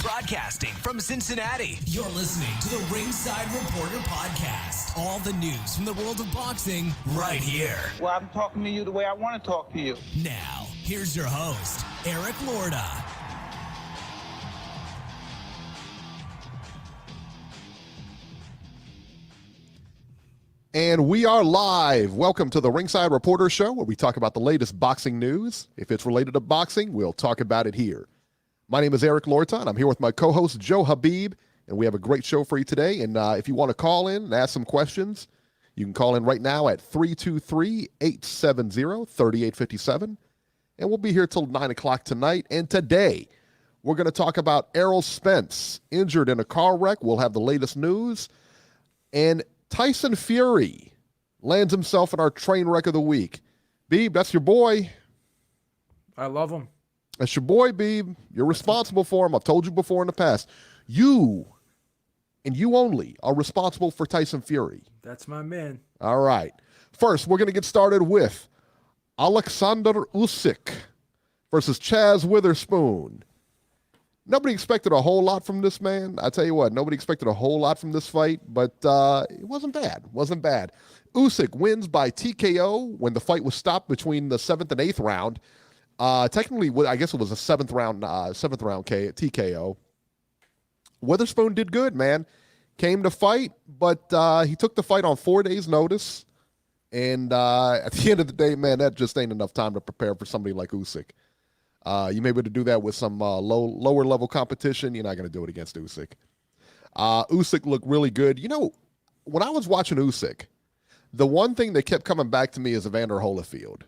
Broadcasting from Cincinnati, you're listening to the Ringside Reporter podcast. All the news from the world of boxing right here. Well, I'm talking to you the way I want to talk to you. Now, here's your host, Eric Lorda. And we are live. Welcome to the Ringside Reporter Show, where we talk about the latest boxing news. If it's related to boxing, we'll talk about it here. My name is Eric Lorda, and I'm here with my co-host, Joe Habib, and we have a great show for you today. And if you want to call in and ask some questions, you can call in right now at 323-870-3857, and we'll be here till 9 o'clock tonight. And today, we're going to talk about Errol Spence, injured in a car wreck. We'll have the latest news. And Tyson Fury lands himself in our train wreck of the week. Beeb, that's your boy. I love him. That's your boy, Beeb. You're responsible for him. I've told you before in the past. You, and you only, are responsible for Tyson Fury. That's my man. All right. First, we're going to get started with Oleksandr Usyk versus Chazz Witherspoon. Nobody expected a whole lot from this man. I tell you what, nobody expected a whole lot from this fight, but it wasn't bad. Wasn't bad. Usyk wins by TKO when the fight was stopped between the 7th and 8th round. Technically, I guess it was a 7th round TKO. Witherspoon did good, man. Came to fight, but he took the fight on 4 days' notice. And at the end of the day, man, that just ain't enough time to prepare for somebody like Usyk. You may be able to do that with some lower level competition. You're not going to do it against Usyk. Usyk looked really good. You know, when I was watching Usyk, the one thing that kept coming back to me is Evander Holyfield.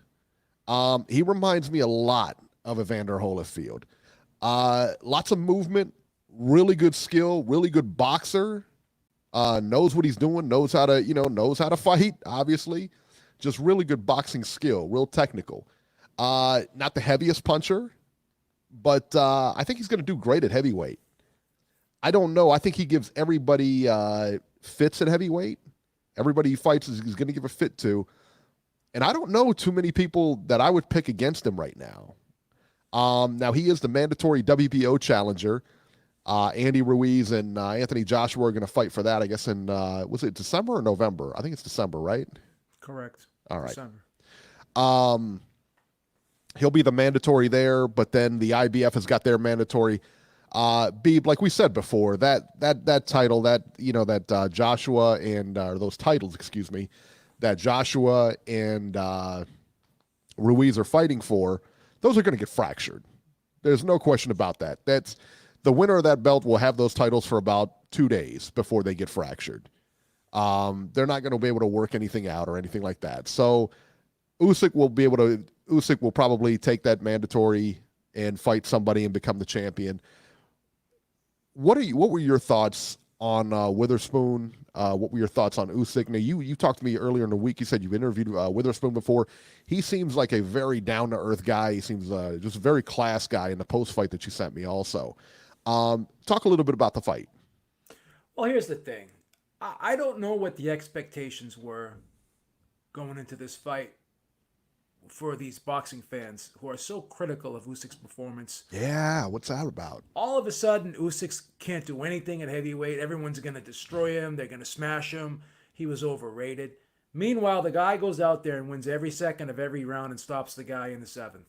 He reminds me a lot of Evander Holyfield. Lots of movement, really good skill, really good boxer. Knows what he's doing, knows how to fight, obviously. Just really good boxing skill, real technical. Not the heaviest puncher, but I think he's going to do great at heavyweight. I don't know. I think he gives everybody fits at heavyweight. Everybody he fights he's going to give a fit to. And I don't know too many people that I would pick against him right now. Now, he is the mandatory WBO challenger. Andy Ruiz and Anthony Joshua are going to fight for that, I guess, in, was it December or November? I think it's December, right? Correct. All right. December. He'll be the mandatory there, but then the IBF has got their mandatory. Beeb, like we said before, that title, that Joshua and those titles, excuse me, that Joshua and Ruiz are fighting for, those are going to get fractured. There's no question about that. That's the winner of that belt will have those titles for about 2 days before they get fractured. They're not going to be able to work anything out or anything like that. So Usyk will probably take that mandatory and fight somebody and become the champion. What were your thoughts on Witherspoon? What were your thoughts on Usyk? Now, you talked to me earlier in the week. You said you've interviewed Witherspoon before. He seems like a very down-to-earth guy. He seems just a very class guy in the post-fight that you sent me also. Talk a little bit about the fight. Well, here's the thing. I don't know what the expectations were going into this fight for these boxing fans who are so critical of Usyk's performance. Yeah, what's that about? All of a sudden, Usyk can't do anything at heavyweight. Everyone's going to destroy him. They're going to smash him. He was overrated. Meanwhile, the guy goes out there and wins every second of every round and stops the guy in the 7th.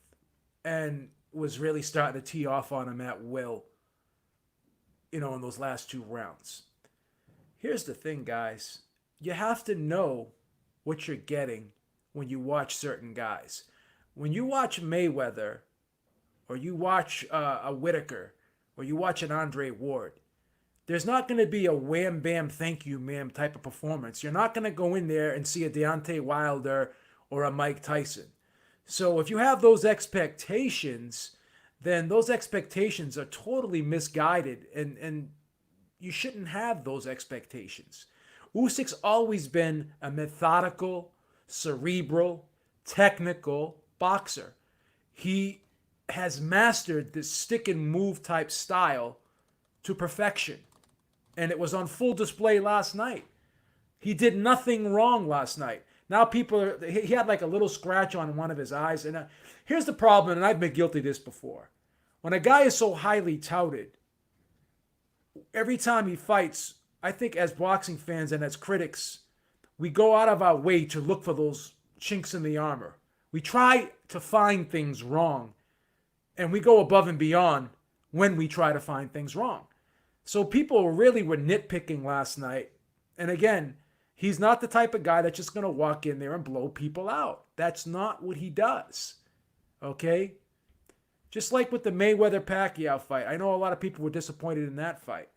And was really starting to tee off on him at will, in those last 2 rounds. Here's the thing, guys. You have to know what you're getting when you watch certain guys. When you watch Mayweather, or you watch a Whitaker, or you watch an Andre Ward, there's not going to be a wham, bam, thank you, ma'am type of performance. You're not going to go in there and see a Deontay Wilder or a Mike Tyson. So if you have those expectations, then those expectations are totally misguided, and you shouldn't have those expectations. Usyk's always been a methodical, cerebral, technical boxer. He has mastered this stick and move type style to perfection. And it was on full display last night. He did nothing wrong last night. Now he had like a little scratch on one of his eyes. And here's the problem, and I've been guilty of this before. When a guy is so highly touted, every time he fights, I think as boxing fans and as critics, we go out of our way to look for those chinks in the armor. We try to find things wrong, and we go above and beyond when we try to find things wrong. So people really were nitpicking last night. And again, he's not the type of guy that's just going to walk in there and blow people out. That's not what he does. Okay? Just like with the Mayweather-Pacquiao fight. I know a lot of people were disappointed in that fight.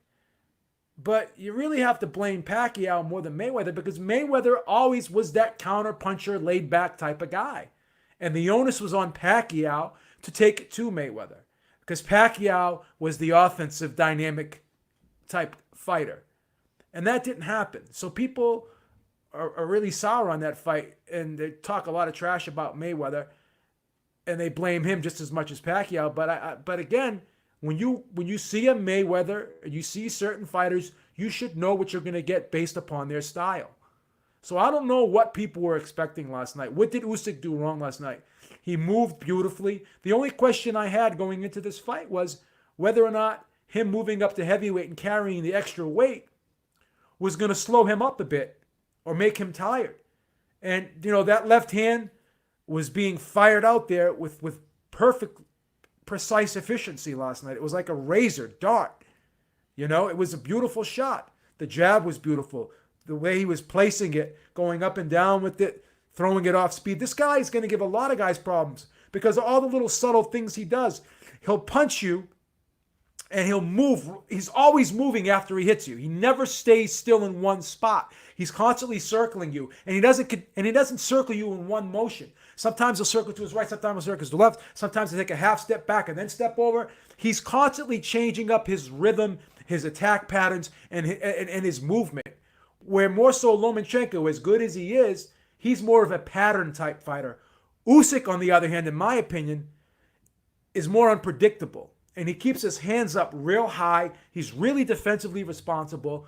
But you really have to blame Pacquiao more than Mayweather, because Mayweather always was that counter-puncher, laid-back type of guy. And the onus was on Pacquiao to take it to Mayweather, because Pacquiao was the offensive, dynamic type fighter. And that didn't happen. So people are really sour on that fight, and they talk a lot of trash about Mayweather, and they blame him just as much as Pacquiao. But again, when you see a Mayweather, you see certain fighters, you should know what you're going to get based upon their style. So I don't know what people were expecting last night. What did Usyk do wrong last night? He moved beautifully. The only question I had going into this fight was whether or not him moving up to heavyweight and carrying the extra weight was going to slow him up a bit or make him tired. And, that left hand was being fired out there with perfect, precise efficiency last night. It was like a razor dart. It was a beautiful shot. The jab was beautiful. The way he was placing it, going up and down with it, throwing it off speed. This guy is going to give a lot of guys problems because of all the little subtle things he does. He'll punch you and he'll move. He's always moving after he hits you. He never stays still in one spot. He's constantly circling you, and he doesn't circle you in one motion. Sometimes he'll circle to his right, sometimes he'll circle to the left, sometimes he'll take a half step back and then step over. He's constantly changing up his rhythm, his attack patterns, and his movement. Where more so Lomachenko, as good as he is, he's more of a pattern type fighter. Usyk, on the other hand, in my opinion, is more unpredictable. And he keeps his hands up real high. He's really defensively responsible.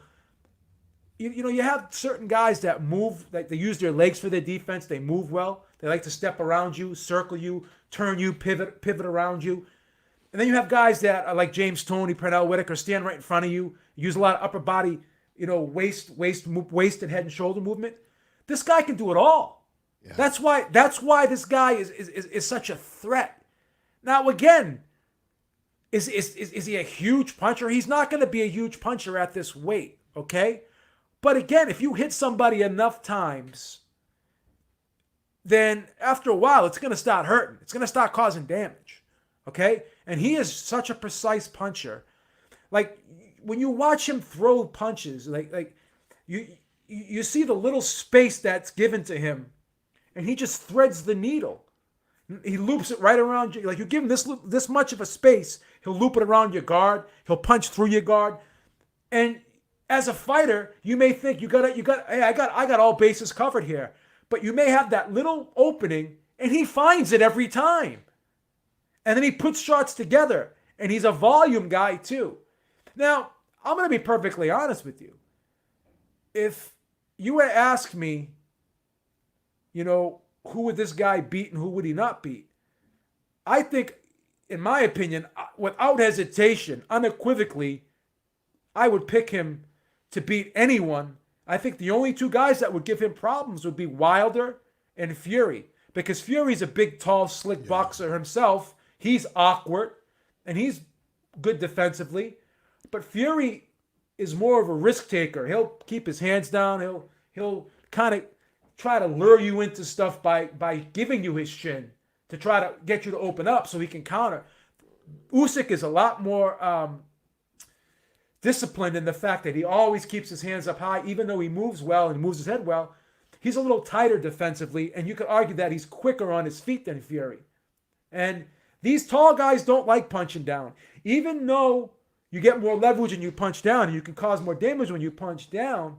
You have certain guys that move, that they use their legs for their defense. They move well. They like to step around you, circle you, turn you, pivot around you. And then you have guys that are like James Toney, Pernell Whitaker, stand right in front of you, use a lot of upper body, waist and head and shoulder movement. This guy can do it all. Yeah. That's why this guy is such a threat. Now again, is he a huge puncher? He's not going to be a huge puncher at this weight, okay? But again, if you hit somebody enough times, then after a while, it's going to start hurting. It's going to start causing damage, okay? And he is such a precise puncher. Like, when you watch him throw punches, like you see the little space that's given to him, and he just threads the needle. He loops it right around you. Like, you give him this much of a space, he'll loop it around your guard. He'll punch through your guard. And as a fighter, you may think hey, I got all bases covered here. But you may have that little opening, and he finds it every time. And then he puts shots together, and he's a volume guy too. Now, I'm going to be perfectly honest with you. If you were to ask me, who would this guy beat and who would he not beat? I think, in my opinion, without hesitation, unequivocally, I would pick him to beat anyone. I think the only two guys that would give him problems would be Wilder and Fury. Because Fury's a big, tall, slick boxer himself. He's awkward, and he's good defensively. But Fury is more of a risk taker. He'll keep his hands down. He'll kind of try to lure you into stuff by giving you his shin to try to get you to open up so he can counter. Usyk is a lot more disciplined in the fact that he always keeps his hands up high, even though he moves well and moves his head well. He's a little tighter defensively, and you could argue that he's quicker on his feet than Fury. And these tall guys don't like punching down. Even though you get more leverage when you punch down, and you can cause more damage when you punch down,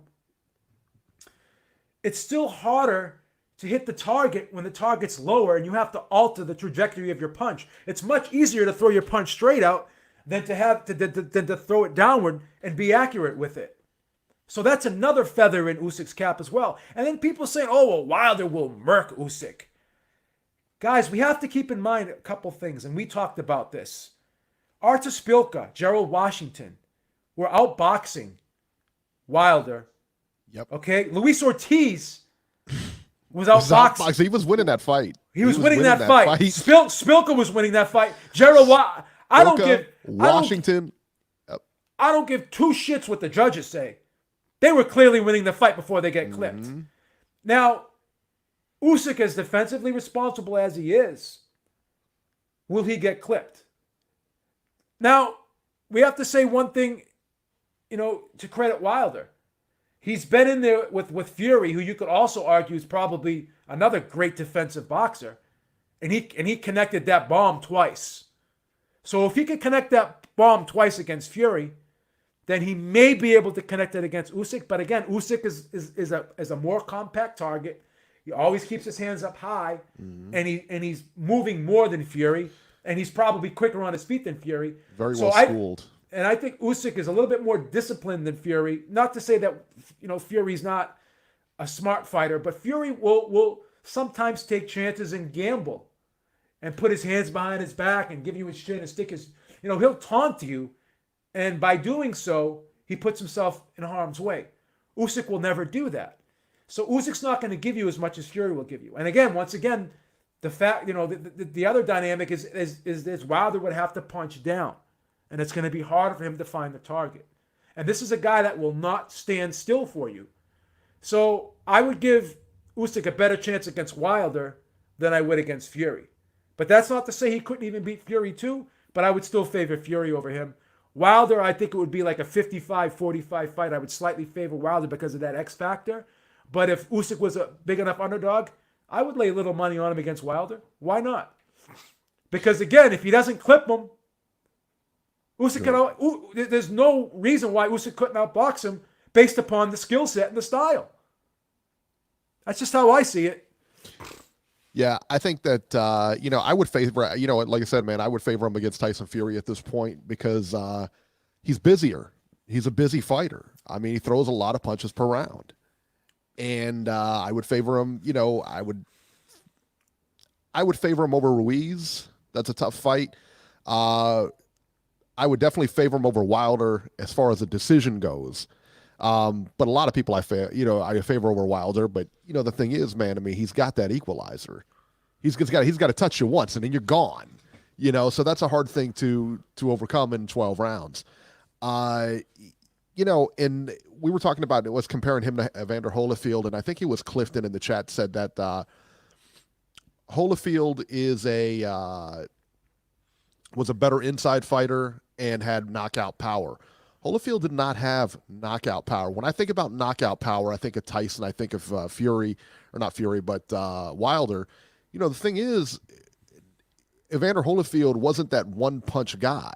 it's still harder to hit the target when the target's lower and you have to alter the trajectory of your punch. It's much easier to throw your punch straight out than to throw it downward and be accurate with it. So that's another feather in Usyk's cap as well. And then people saying, oh, well, Wilder will murk Usyk. Guys, we have to keep in mind a couple things, and we talked about this. Artur Szpilka, Gerald Washington were outboxing Wilder. Yep. Okay? Luis Ortiz was outboxing. He was winning that fight. He was winning that fight. Szpilka was winning that fight. I don't give two shits what the judges say. They were clearly winning the fight before they get clipped. Mm-hmm. Now, Usyk, as defensively responsible as he is, will he get clipped? Now, we have to say one thing, to credit Wilder. He's been in there with Fury, who you could also argue is probably another great defensive boxer, and he connected that bomb twice. So if he can connect that bomb twice against Fury, then he may be able to connect it against Usyk. But again, Usyk is a more compact target. He always keeps his hands up high, and he's moving more than Fury, and he's probably quicker on his feet than Fury. Very well schooled. And I think Usyk is a little bit more disciplined than Fury. Not to say that Fury's not a smart fighter, but Fury will sometimes take chances and gamble, and put his hands behind his back and give you his chin and stick his. He'll taunt you, and by doing so, he puts himself in harm's way. Usyk will never do that. So Usyk's not going to give you as much as Fury will give you. And again, once again, the fact, the other dynamic is Wilder would have to punch down. And it's going to be harder for him to find the target. And this is a guy that will not stand still for you. So I would give Usyk a better chance against Wilder than I would against Fury. But that's not to say he couldn't even beat Fury too, but I would still favor Fury over him. Wilder, I think it would be like a 55-45 fight. I would slightly favor Wilder because of that X factor. But if Usyk was a big enough underdog, I would lay a little money on him against Wilder. Why not? Because again, if he doesn't clip him, Usyk there's no reason why Usyk couldn't outbox him based upon the skill set and the style. That's just how I see it. Yeah, I think that, I would favor, like I said, man, I would favor him against Tyson Fury at this point because he's busier. He's a busy fighter. I mean, he throws a lot of punches per round. And I would favor him, I would favor him over Ruiz. That's a tough fight. I would definitely favor him over Wilder as far as the decision goes. But a lot of people I favor over Wilder. But the thing is, man, I mean, he's got that equalizer. He's got to touch you once, and then you're gone. So that's a hard thing to overcome in 12 rounds. And we were talking about it was comparing him to Evander Holyfield, and I think it was Clifton in the chat said that Holyfield was a better inside fighter and had knockout power. Holyfield did not have knockout power. When I think about knockout power, I think of Tyson, I think of Wilder. The thing is, Evander Holyfield wasn't that one-punch guy.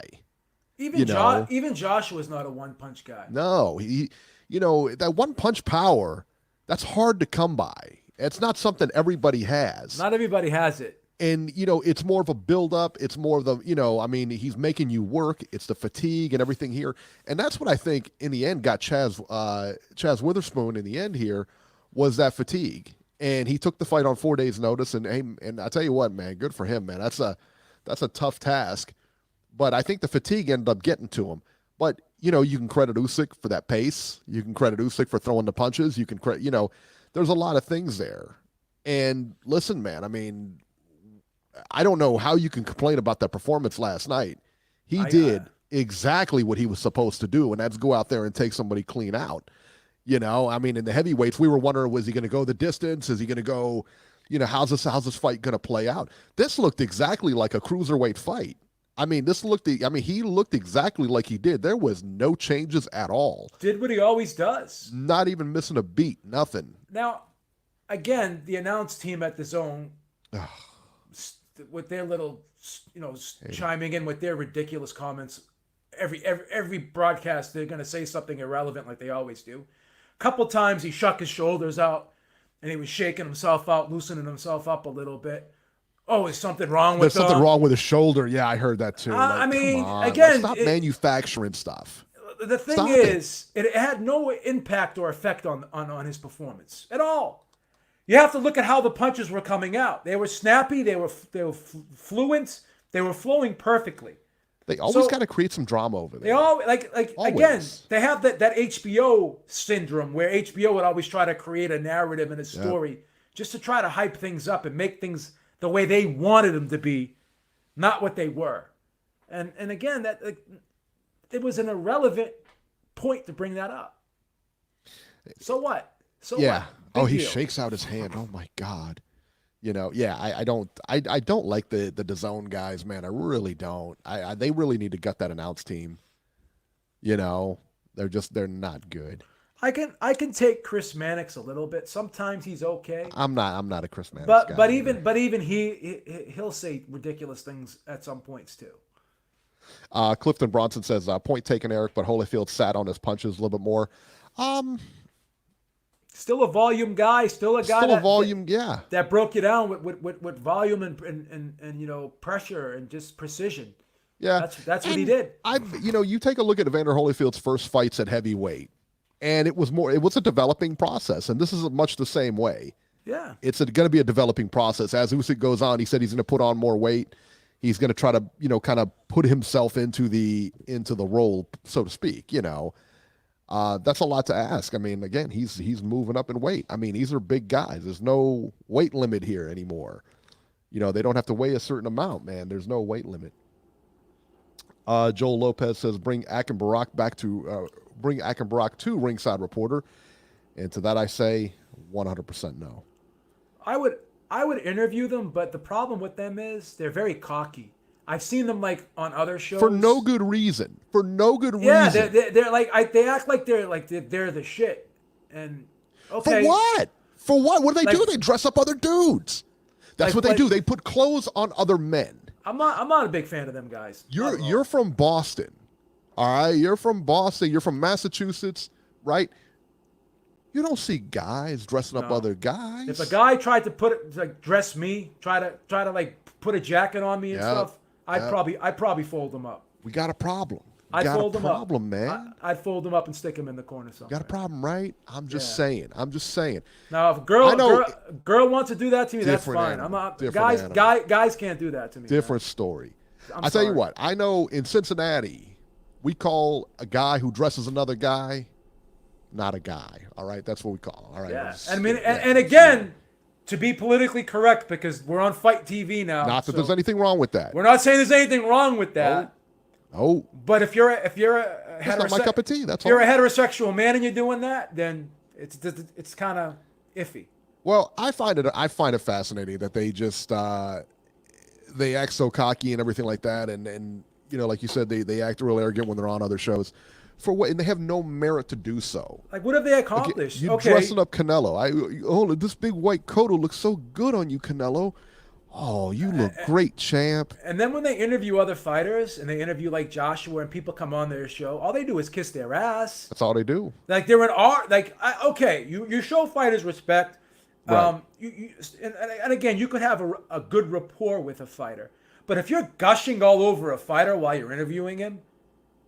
Even Joshua's not a one-punch guy. No, that one-punch power, that's hard to come by. It's not something everybody has. Not everybody has it. And, it's more of a build-up. It's more of the, he's making you work. It's the fatigue and everything here. And that's what I think, in the end, got Chazz Witherspoon in the end here, was that fatigue. And he took the fight on 4 days' notice. And I tell you what, man, good for him, man. That's a tough task. But I think the fatigue ended up getting to him. But, you can credit Usyk for that pace. You can credit Usyk for throwing the punches. You can credit, there's a lot of things there. And listen, man, I mean, I don't know how you can complain about that performance last night. He did exactly what he was supposed to do, and that's go out there and take somebody clean out. In the heavyweights, we were wondering, was he going to go the distance? Is he going to go, how's this fight going to play out? This looked exactly like a cruiserweight fight. He looked exactly like he did. There was no changes at all. Did what he always does. Not even missing a beat, nothing. Now, again, the announce team at the Zone, with their little, chiming in with their ridiculous comments. Every broadcast, they're going to say something irrelevant like they always do. A couple times he shook his shoulders out, and he was shaking himself out, loosening himself up a little bit. Oh, is something wrong with There's something wrong with his shoulder. Yeah, I heard that too. Again, stop manufacturing stuff. The thing Stop is, it had no impact or effect on his performance at all. You have to look at how the punches were coming out. They were snappy. They were fluent. They were flowing perfectly. They always got to create some drama over there. They all again. Always. They have that HBO syndrome where HBO would always try to create a narrative and a story just to try to hype things up and make things the way they wanted them to be, not what they were. And again, that it was an irrelevant point to bring that up. So what? So yeah. What? Big He deal. shakes out his hand. Oh my God. I don't like the DAZN guys, man. I really don't. They really need to gut that announce team. They're not good. I can take Chris Mannix a little bit. Sometimes he's okay. I'm not a Chris Mannix guy. But even he'll say ridiculous things at some points too. Clifton Brunson says, point taken, Eric, but Holyfield sat on his punches a little bit more. Still a volume guy, still a guy that broke you down with volume and pressure and just precision. Yeah. That's what he did. You take a look at Evander Holyfield's first fights at heavyweight, and it was a developing process, and this is much the same way. Yeah. It's going to be a developing process. As Usyk goes on, he said he's going to put on more weight. He's going to try to, kind of put himself into the role, so to speak, That's a lot to ask. I mean, again, he's moving up in weight. I mean, these are big guys. There's no weight limit here anymore. They don't have to weigh a certain amount, man. There's no weight limit. Joel Lopez says, bring Barak to Ringside Reporter. And to that I say 100% no. I would interview them, but the problem with them is they're very cocky. I've seen them on other shows for no good reason. Yeah, they act like they're the shit. And okay, for what? For what? What do they do? They dress up other dudes. That's what they do. They put clothes on other men. I'm not a big fan of them guys. You're from Boston, all right? You're from Boston. You're from Massachusetts, right? You don't see guys dressing up other guys. If a guy tried to dress me, try to put a jacket on me and stuff, I'd probably fold him up. We got a problem. I'd fold him up, man. I'd fold him up and stick him in the corner somewhere. Got a problem, right? I'm just saying. Now, if a girl wants to do that to me, that's fine. Animal. I'm not. Guys can't do that to me. Different story. I'll tell you what. I know in Cincinnati, we call a guy who dresses another guy not a guy. All right, that's what we call him. All right. Yeah. And again, to be politically correct, because we're on Fight TV now. Not that there's anything wrong with that. We're not saying there's anything wrong with that. Oh. But if you're a that's not my cup of tea. That's if you're a heterosexual man and you're doing that, then it's kind of iffy. Well, I find it fascinating that they just they act so cocky and everything like that, and like you said, they act real arrogant when they're on other shows. For what? And they have no merit to do so. Like, what have they accomplished? You're dressing up Canelo. This big white coat will look so good on you, Canelo. Oh, you look great, champ. And then when they interview other fighters, and they interview like Joshua, and people come on their show, all they do is kiss their ass. That's all they do. Like, they're an art. Like, you show fighters respect. Right. And again, you could have a good rapport with a fighter. But if you're gushing all over a fighter while you're interviewing him,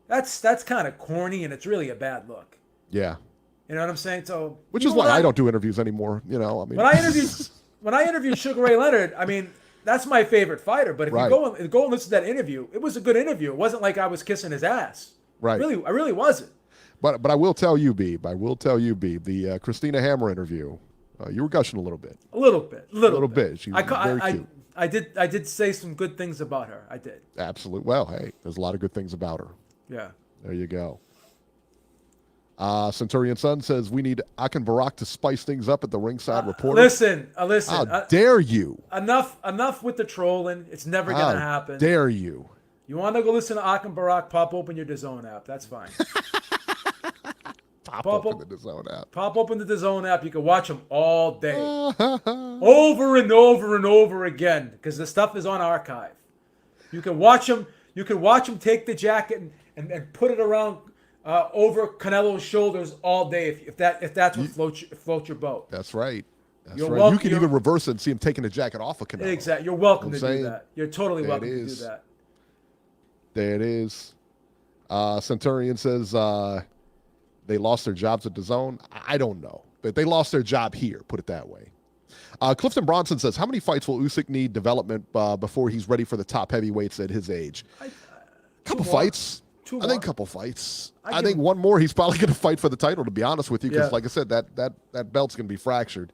that's kind of corny, and it's really a bad look. Yeah. You know what I'm saying? So, which is why I don't do interviews anymore. I mean, when I interviewed Sugar Ray Leonard, I mean, that's my favorite fighter. But if you go and listen to that interview, it was a good interview. It wasn't like I was kissing his ass. Right. I really wasn't. But I will tell you, Beeb. The Christina Hammer interview, you were gushing a little bit. A little bit. She was very cute. I did say some good things about her. I did. Absolutely. Well, hey, there's a lot of good things about her. Yeah. There you go. Centurion Sun says we need Akin Barak to spice things up at the Ringside Reporter. Listen. How dare you? Enough with the trolling. It's never going to happen. How dare you? You want to go listen to Akin Barak? Pop open your DAZN app. That's fine. Pop open the DAZN app. Pop open the DAZN app. You can watch them all day. Over and over and over again, because the stuff is on archive. You can watch them. You can watch him take the jacket and put it around over Canelo's shoulders all day if that's what floats your boat. That's right. You're welcome, you can even reverse it and see him taking the jacket off of Canelo. Exactly. You're welcome to do that. You're totally welcome to do that. There it is. Centurion says they lost their jobs at DAZN. I don't know, but they lost their job here, put it that way. Clifton Bronson says, how many fights will Usyk need development before he's ready for the top heavyweights at his age? Couple fights. I think a couple fights. I think one more, he's probably going to fight for the title, to be honest with you, because like I said, that belt's going to be fractured.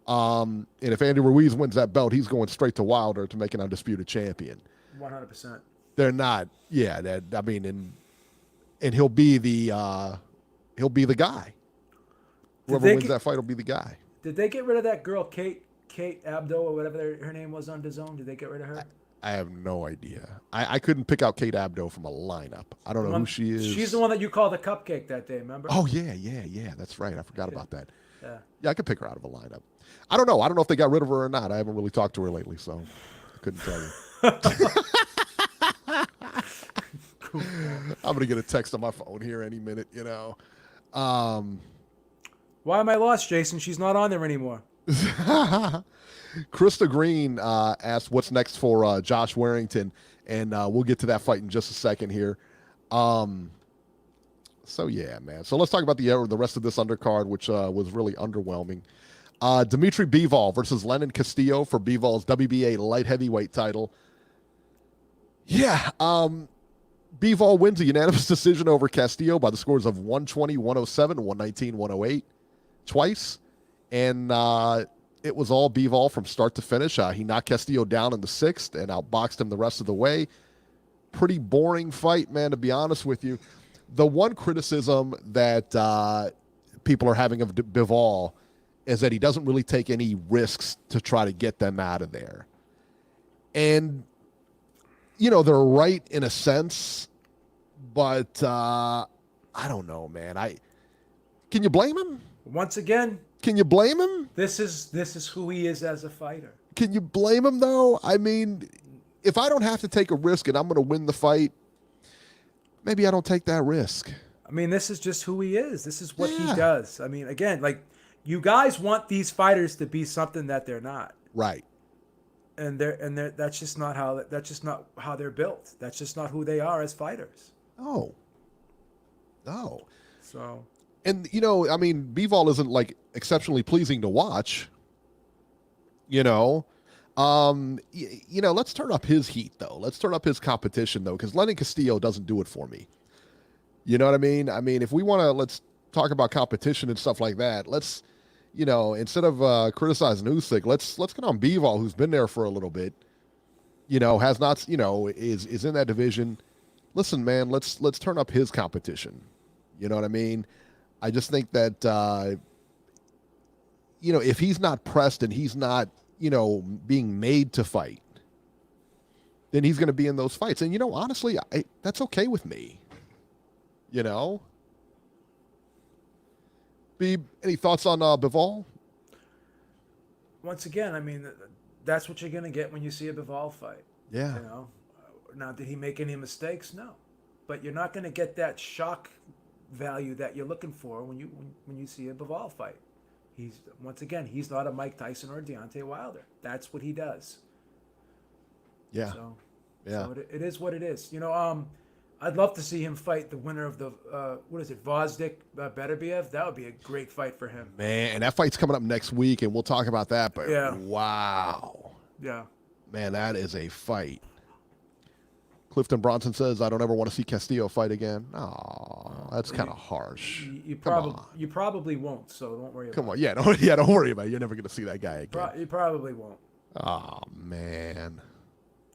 And if Andy Ruiz wins that belt, he's going straight to Wilder to make an undisputed champion. 100%. They're not. Yeah, and he'll be the guy. Whoever wins that fight will be the guy. Did they get rid of that girl, Kate Abdo, or whatever her name was on DAZN? Did they get rid of her? I have no idea. I couldn't pick out Kate Abdo from a lineup. I don't know who she is. She's the one that you called the cupcake that day, remember? Oh, yeah. That's right. I forgot about that. Yeah, I could pick her out of a lineup. I don't know. I don't know if they got rid of her or not. I haven't really talked to her lately, so I couldn't tell you. Cool. I'm going to get a text on my phone here any minute, you know. Why am I lost, Jason? She's not on there anymore. Krista Green asked what's next for Josh Warrington, and we'll get to that fight in just a second here. So, yeah, man. So let's talk about the rest of this undercard, which was really underwhelming. Dimitri Bivol versus Lenin Castillo for Bivol's WBA light heavyweight title. Yeah, Bivol wins a unanimous decision over Castillo by the scores of 120-107, 119-108 twice. And it was all Bivol from start to finish. He knocked Castillo down in the sixth and outboxed him the rest of the way. Pretty boring fight, man, to be honest with you. The one criticism that people are having of Bivol is that he doesn't really take any risks to try to get them out of there. And, you know, they're right in a sense, but I don't know, man. Can you blame him? Once again, can you blame him? This is who he is as a fighter. Can you blame him, though? I mean, if I don't have to take a risk and I'm going to win the fight, maybe I don't take that risk. I mean, this is just who he is. This is what he does. I mean, again, like, you guys want these fighters to be something that they're not. Right. And that's just not how they're built. That's just not who they are as fighters. No. So. And, you know, I mean, Bivol isn't, like, exceptionally pleasing to watch. You know? You know, let's turn up his heat, though. Let's turn up his competition, though, because Lenin Castillo doesn't do it for me. You know what I mean? I mean, if we want to, let's talk about competition and stuff like that. Let's, you know, instead of criticizing Usyk, let's get on Bivol, who's been there for a little bit. You know, has not, you know, is in that division. Listen, man, let's turn up his competition. You know what I mean? I just think that, you know, if he's not pressed and he's not, you know, being made to fight, then he's going to be in those fights. And, you know, honestly, that's okay with me. You know? Beeb, any thoughts on Bivol? Once again, I mean, that's what you're going to get when you see a Bivol fight. Yeah. You know? Now, did he make any mistakes? No. But you're not going to get that shock value that you're looking for when you see a Bivol fight. Once again, he's not a Mike Tyson or a Deontay Wilder. That's what he does. Yeah. So it is what it is. You know, I'd love to see him fight the winner of the what is it, Vozdik Beterbiev. That would be a great fight for him. Man, and that fight's coming up next week, and we'll talk about that. But wow. Yeah. Man, that is a fight. Clifton Bronson says, I don't ever want to see Castillo fight again. Oh, that's kind of harsh. You probably won't, so don't worry about it. Come on. Yeah, don't worry about it. You're never going to see that guy again. You probably won't. Oh, man.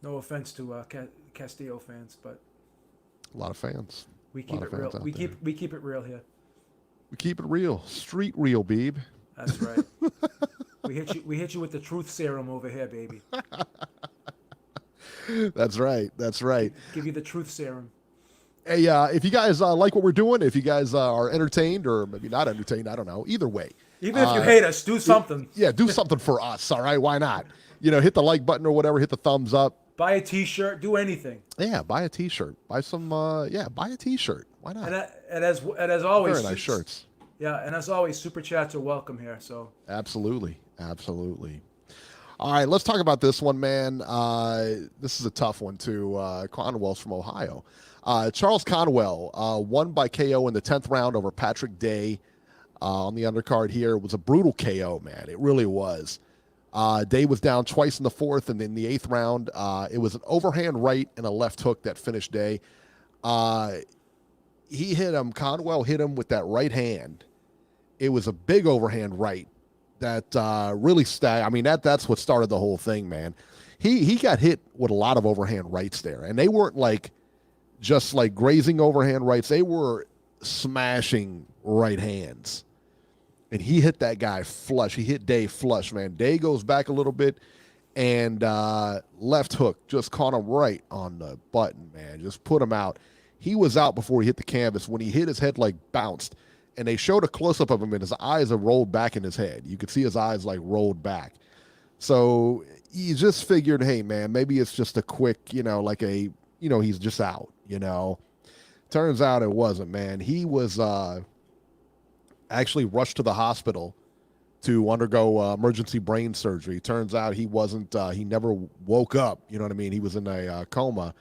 No offense to Castillo fans, but a lot of fans. We keep it real. We keep it real here. We keep it real. Street real, Beeb. That's right. We hit you with the truth serum over here, baby. That's right. Give you the truth serum. Hey, if you guys like what we're doing, if you guys are entertained or maybe not entertained, I don't know. Either way. Even if you hate us, do something. Do something for us, all right? Why not? You know, hit the like button or whatever, hit the thumbs up. Buy a T-shirt, do anything. Yeah, buy a T-shirt. Buy some, buy a T-shirt. Why not? And as always. Very nice shirts. Yeah, and as always, super chats are welcome here. So. Absolutely. All right, let's talk about this one, man. This is a tough one, too. Conwell's from Ohio. Charles Conwell won by KO in the 10th round over Patrick Day on the undercard here. It was a brutal KO, man. It really was. Day was down twice in the 4th, and in the 8th round, it was an overhand right and a left hook that finished Day. He hit him. Conwell hit him with that right hand. It was a big overhand right that really I mean, that's what started the whole thing, man. He got hit with a lot of overhand rights there, and they weren't like just like grazing overhand rights. They were smashing right hands. And he hit that guy flush. He hit Day flush, man. Day goes back a little bit, and left hook just caught him right on the button, man. Just put him out. He was out before he hit the canvas. When he hit, his head like bounced. And they showed a close-up of him, and his eyes are rolled back in his head. You could see his eyes like rolled back. So you just figured, hey, man, maybe it's just a quick, like he's just out, Turns out it wasn't, man. He was actually rushed to the hospital to undergo emergency brain surgery. Turns out he wasn't, he never woke up, you know what I mean? He was in a coma.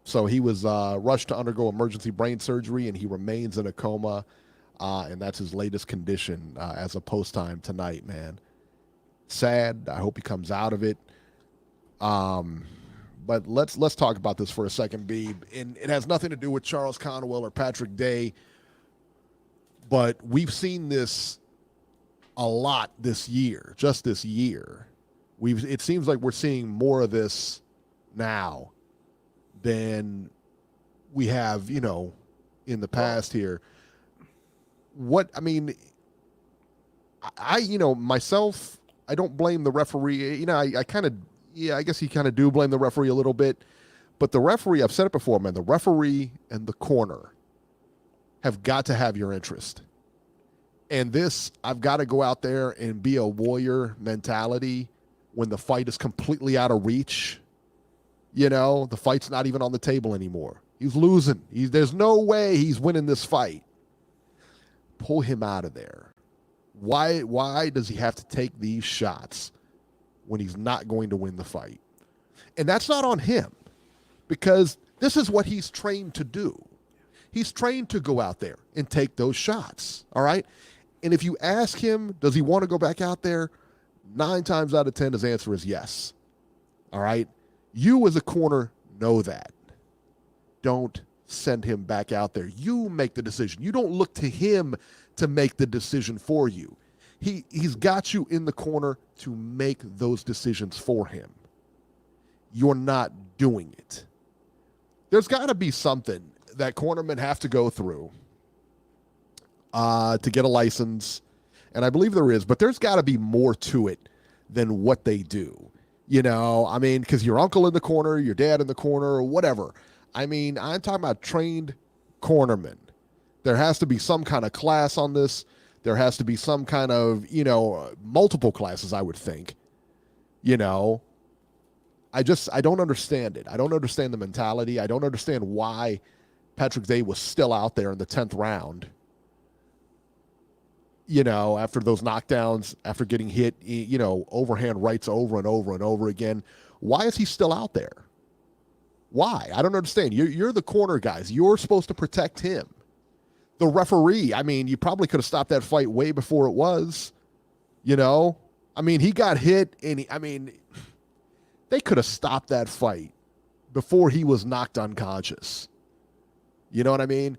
So he was rushed to undergo emergency brain surgery, and he remains in a coma, and that's his latest condition as of post time tonight, man. Sad. I hope he comes out of it. But let's talk about this for a second, Beeb. And it has nothing to do with Charles Conwell or Patrick Day, but we've seen this a lot this year, just this year. It seems like we're seeing more of this now than we have, in the past here. Myself, I don't blame the referee. I guess you kind of do blame the referee a little bit. But the referee, I've said it before, man, the referee and the corner have got to have your interest. And this, I've got to go out there and be a warrior mentality when the fight is completely out of reach. The fight's not even on the table anymore. He's losing. There's no way he's winning this fight. Pull him out of there. Why does he have to take these shots when he's not going to win the fight? And that's not on him, because this is what he's trained to do. He's trained to go out there and take those shots, all right? And if you ask him, does he want to go back out there? 9 times out of 10, his answer is yes, all right? You as a corner know that. Don't send him back out there. You make the decision. You don't look to him to make the decision for you. He's got you in the corner to make those decisions for him. You're not doing it. There's got to be something that cornermen have to go through to get a license, and I believe there is, but there's got to be more to it than what they do. Because your uncle in the corner, your dad in the corner, or whatever. I'm talking about trained cornermen. There has to be some kind of class on this. There has to be some kind of, multiple classes, I would think. I don't understand it. I don't understand the mentality. I don't understand why Patrick Day was still out there in the 10th round. After those knockdowns, after getting hit, overhand rights over and over and over again. Why is he still out there? Why? I don't understand. You're the corner guys. You're supposed to protect him. The referee, you probably could have stopped that fight way before it was. He got hit, and they could have stopped that fight before he was knocked unconscious. You know what I mean?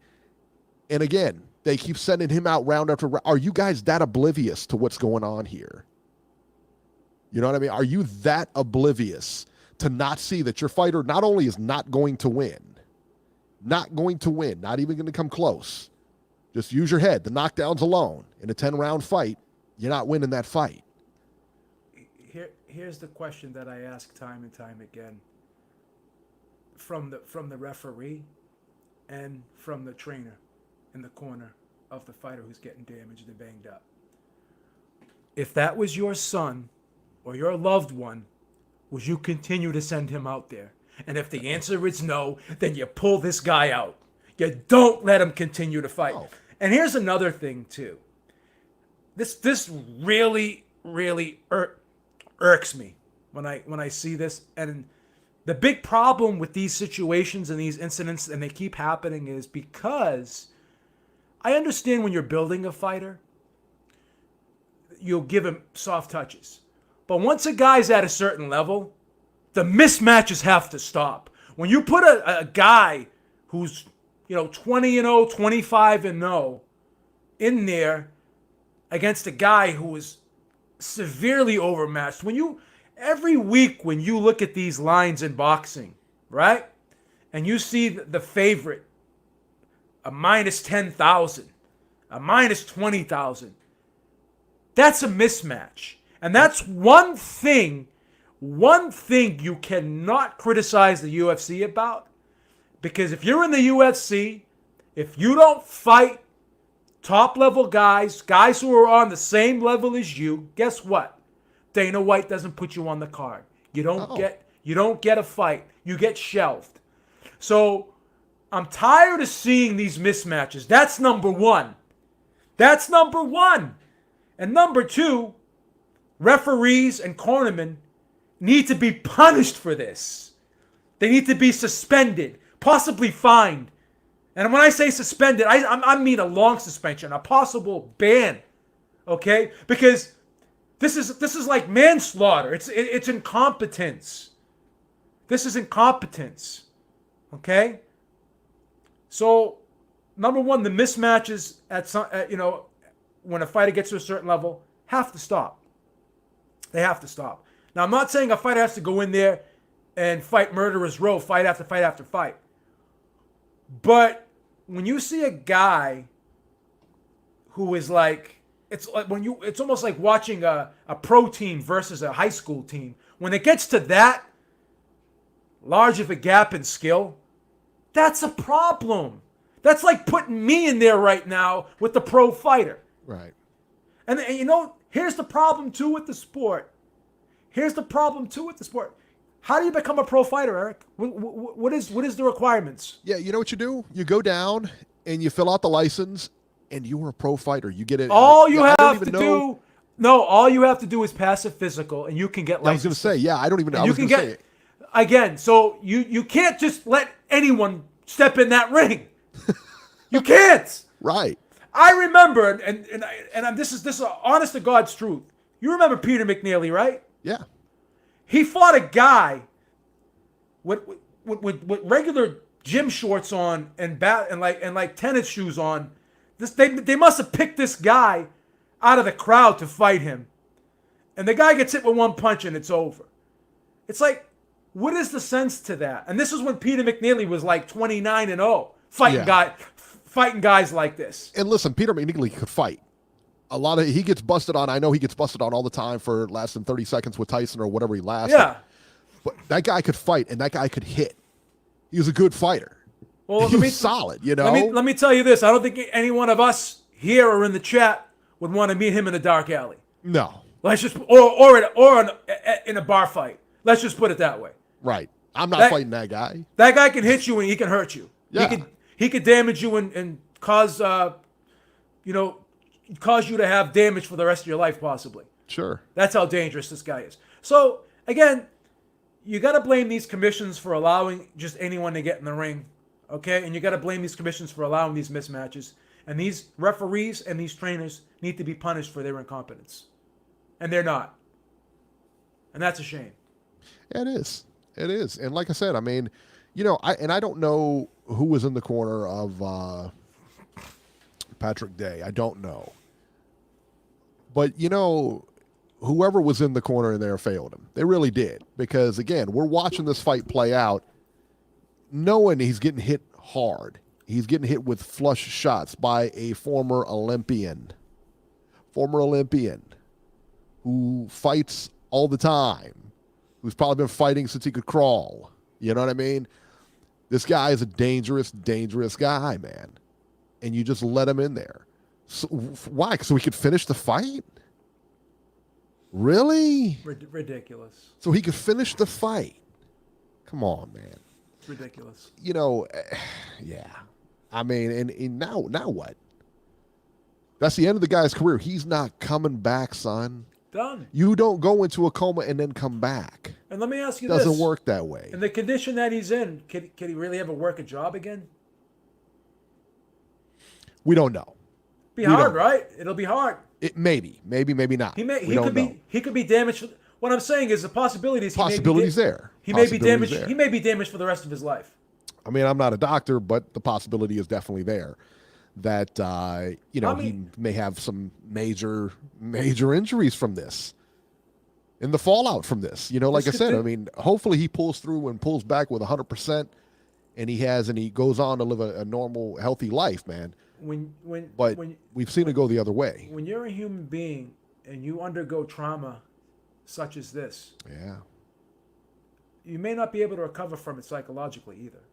And again, they keep sending him out round after round. Are you guys that oblivious to what's going on here? You know what I mean? Are you that oblivious to not see that your fighter not only is not going to win, not even going to come close. Just use your head. The knockdowns alone in a 10-round fight, you're not winning that fight. Here's the question that I ask time and time again from the referee and from the trainer in the corner of the fighter who's getting damaged and banged up. If that was your son or your loved one, would you continue to send him out there? And if the answer is no, then you pull this guy out. You don't let him continue to fight. Oh. And here's another thing too. This really irks me when I see this. And the big problem with these situations and these incidents, and they keep happening, is because I understand when you're building a fighter, you'll give him soft touches. But once a guy's at a certain level, the mismatches have to stop. When you put a guy who's 20-0, 25-0 in there against a guy who is severely overmatched, every week when you look at these lines in boxing, right, and you see the favorite a minus 10,000, a minus 20,000, that's a mismatch. And that's one thing you cannot criticize the UFC about. Because if you're in the UFC, if you don't fight top-level guys who are on the same level as you, guess what? Dana White doesn't put you on the card. You don't get a fight. You get shelved. So I'm tired of seeing these mismatches. That's number one. And number two, referees and cornermen need to be punished for this. They need to be suspended, possibly fined. And when I say suspended, I mean a long suspension, a possible ban. Okay? Because this is like manslaughter. It's incompetence. This is incompetence. Okay? So, number one, the mismatches when a fighter gets to a certain level have to stop. They have to stop. Now, I'm not saying a fighter has to go in there and fight murderer's row, fight after fight after fight. But when you see a guy who is like, it's almost like watching a pro team versus a high school team. When it gets to that large of a gap in skill, that's a problem. That's like putting me in there right now with the pro fighter. Right. And here's the problem too with the sport. How do you become a pro fighter, Eric? What is the requirements? Yeah, you know what you do? You go down and you fill out the license, and you are a pro fighter. You get it. All you have to do is pass a physical, and you can get licensed. I was going to say, yeah, I don't even know. You can get again. So you can't just let anyone step in that ring. You can't. Right. I remember, and this is honest to God's truth. You remember Peter McNeely, right? Yeah. He fought a guy with regular gym shorts on and like tennis shoes on. They must have picked this guy out of the crowd to fight him, and the guy gets hit with one punch and it's over. It's like, what is the sense to that? And this is when Peter McNeely was like 29-0, fighting guys like this. And listen, Peter McNeely could fight. He gets busted on. I know he gets busted on all the time for less than 30 seconds with Tyson or whatever he lasted. Yeah. But that guy could fight, and that guy could hit. He was a good fighher. Well, he was solid, Let me tell you this. I don't think any one of us here or in the chat would want to meet him in a dark alley. No. Let's just or in a bar fight. Let's just put it that way. Right. I'm not fighting that guy. That guy can hit you and he can hurt you. Yeah. He could damage you and cause cause you to have damage for the rest of your life, possibly. Sure. That's how dangerous this guy is. So, again, you got to blame these commissions for allowing just anyone to get in the ring, okay? And you got to blame these commissions for allowing these mismatches. And these referees and these trainers need to be punished for their incompetence. And they're not. And that's a shame. It is. It is. And like I said, I mean, I don't know who was in the corner of Patrick Day. I don't know. But, whoever was in the corner in there failed him. They really did. Because, again, we're watching this fight play out knowing he's getting hit hard. He's getting hit with flush shots by a former Olympian who fights all the time, who's probably been fighting since he could crawl. You know what I mean? This guy is a dangerous, dangerous guy, man. And you just let him in there. So, why? So he could finish the fight? Really? Ridiculous. So he could finish the fight. Come on, man. It's ridiculous. Yeah. I mean, and now what? That's the end of the guy's career. He's not coming back, son. Done. You don't go into a coma and then come back. And let me ask you Doesn't this. work that way. In the condition that he's in, can he really ever work a job again? We don't know. Be hard, right? It'll be hard. It maybe not. He could be damaged. What I'm saying is the possibilities. Possibilities there. He may be damaged. He may be damaged for the rest of his life. I mean, I'm not a doctor, but the possibility is definitely there that he may have some major injuries from this, and the fallout from this. Like I said, I mean, hopefully he pulls through and pulls back with 100%, and he goes on to live a normal, healthy life, man. But we've seen it go the other way. When you're a human being and you undergo trauma such as this, you may not be able to recover from it psychologically either.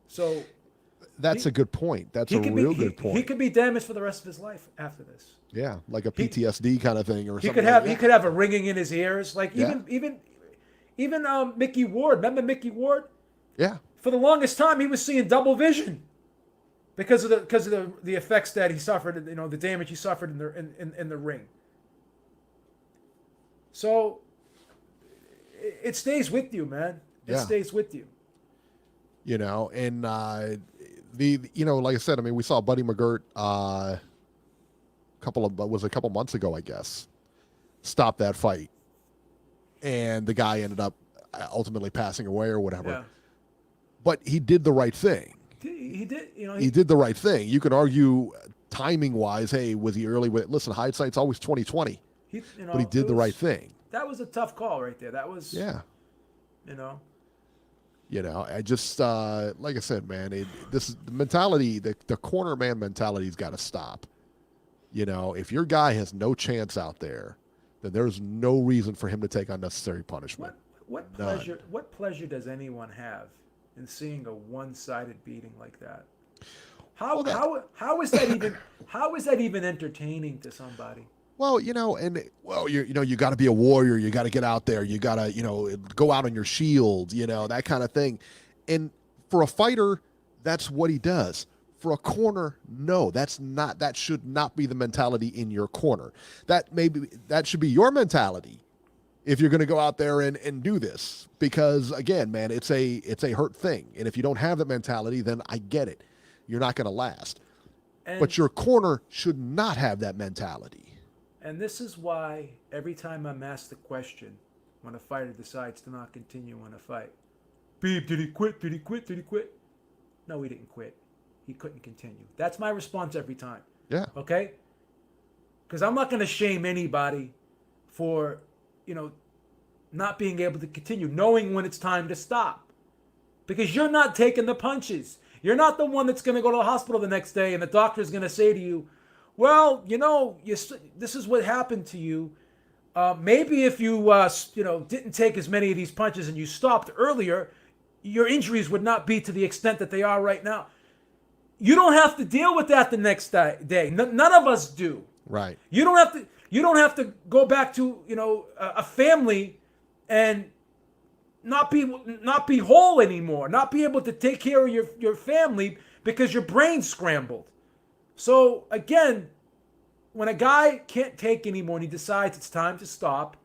So that's a good point. That's a real good point. He could be damaged for the rest of his life after this. Yeah, like a PTSD kind of thing, or he something. He could have a ringing in his ears, like even Mickey Ward. Remember Mickey Ward? Yeah. For the longest time, he was seeing double vision because of the effects that he suffered. The damage he suffered in the ring. So it stays with you, man. It stays with you. And like I said, I mean, we saw Buddy McGirt a couple months ago, I guess, stop that fight, and the guy ended up ultimately passing away or whatever. Yeah. But he did the right thing. He did. He did the right thing. You could argue timing wise, hey, was he early? Listen, hindsight's always 20/20. But he did the right thing. That was a tough call right there. That was I just like I said, man, this is the mentality, the corner man mentality's got to stop. If your guy has no chance out there, then there's no reason for him to take unnecessary punishment. What pleasure does anyone have in seeing a one-sided beating like that? How is that even entertaining to somebody? Well, you got to be a warrior. You got to get out there. You got to, go out on your shield, that kind of thing. And for a fighter, that's what he does. For a corner, no, that should not be the mentality in your corner. That should be your mentality if you're going to go out there and do this. Because again, man, it's a hurt thing. And if you don't have that mentality, then I get it. You're not going to last. But your corner should not have that mentality. And this is why every time I'm asked the question when a fighter decides to not continue in a fight, Beeb, did he quit? Did he quit? Did he quit? No, he didn't quit. He couldn't continue. That's my response every time. Yeah. Okay? Because I'm not going to shame anybody for, not being able to continue, knowing when it's time to stop. Because you're not taking the punches. You're not the one that's going to go to the hospital the next day and the doctor's going to say to you, well, this is what happened to you. Maybe if you, didn't take as many of these punches and you stopped earlier, your injuries would not be to the extent that they are right now. You don't have to deal with that the next day. None of us do. Right. You don't have to go back to a family and not be whole anymore. Not be able to take care of your family because your brain's scrambled. So, again, when a guy can't take anymore and he decides it's time to stop,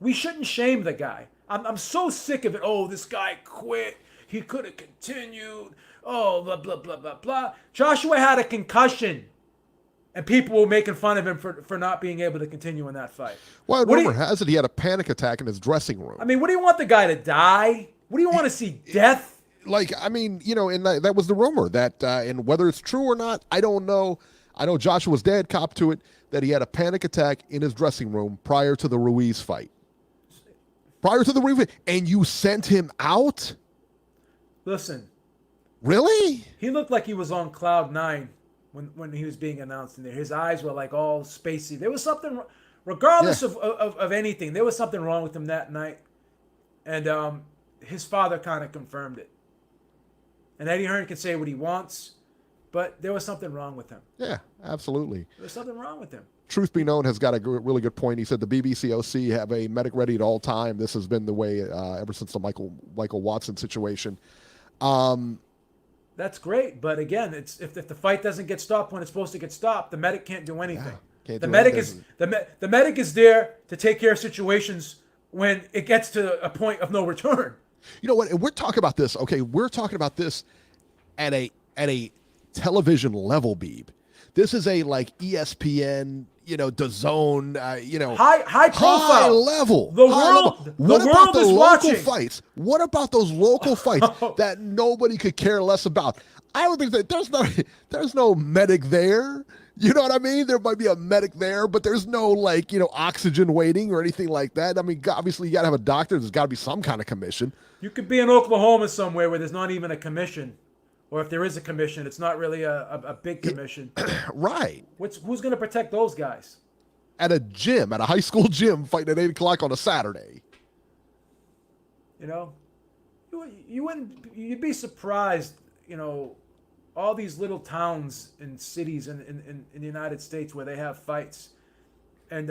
we shouldn't shame the guy. I'm so sick of it. Oh, this guy quit. He could have continued. Oh, blah, blah, blah, blah, blah. Joshua had a concussion, and people were making fun of him for not being able to continue in that fight. Well, rumor has it he had a panic attack in his dressing room. I mean, what do you want the guy to die? What do you want to see, death? And that was the rumor that, and whether it's true or not, I don't know. I know Joshua's dad copped to it that he had a panic attack in his dressing room prior to the Ruiz fight. And you sent him out? Listen. Really? He looked like he was on cloud 9 when he was being announced in there. His eyes were like all spacey. There was something, regardless of anything, there was something wrong with him that night. And his father kind of confirmed it. And Eddie Hearn can say what he wants, but there was something wrong with him. Yeah, absolutely. There was something wrong with him. Truth Be Known has got a really good point. He said the BBCOC have a medic ready at all time. This has been the way ever since the Michael Watson situation. That's great, but again, it's if the fight doesn't get stopped when it's supposed to get stopped, the medic can't do anything. Can't The do medic anything. is the medic is there to take care of situations when it gets to a point of no return. You know what? And we're talking about this. Okay, we're talking about this at a television level, Beeb. This is a like ESPN, DAZN, High profile level. The high world, level. the What world about the is local watching. fights? What about those local fights that nobody could care less about? I would think that there's no medic there. You know what I mean? There might be a medic there, but there's no oxygen waiting or anything like that. I mean, obviously you got to have a doctor. There's got to be some kind of commission. You could be in Oklahoma somewhere where there's not even a commission. Or if there is a commission, it's not really a big commission. Right. Who's going to protect those guys? At a gym, at a high school gym, fighting at 8 o'clock on a Saturday. You'd be surprised, all these little towns and cities in the United States where they have fights. And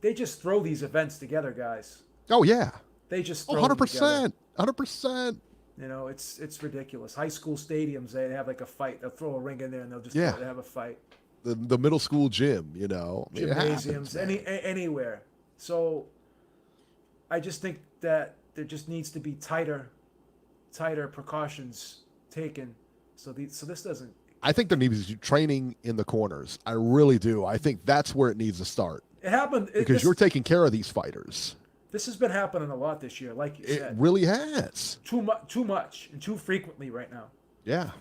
they just throw these events together, guys. Oh, yeah. They just throw them together. 100%. It's ridiculous. High school stadiums, they have like a fight. They'll throw a ring in there and they'll just have a fight. The middle school gym, Gymnasiums, anywhere. So I just think that there just needs to be tighter precautions taken. So this doesn't. I think there needs to be training in the corners. I really do. I think that's where it needs to start. It happened because you're taking care of these fighters. This has been happening a lot this year, like you said. It really has. Too much and too frequently right now. Yeah.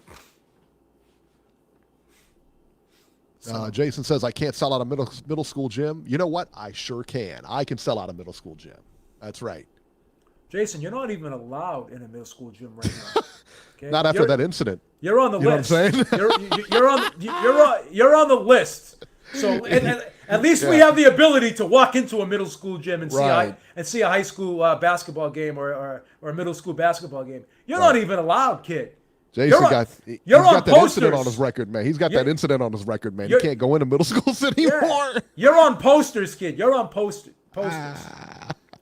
Jason says, I can't sell out a middle school gym. You know what? I sure can. I can sell out a middle school gym. That's right. Jason, you're not even allowed in a middle school gym right now. Okay? Not after that incident. You're on the list. You know what I'm saying? You're on the list. So at least we have the ability to walk into a middle school gym and see a high school basketball game or a middle school basketball game. You're not even allowed, kid. Jason got that incident on his record, man. He's got that incident on his record, man. He can't go into middle schools anymore. Yeah. You're on posters, kid. You're on posters.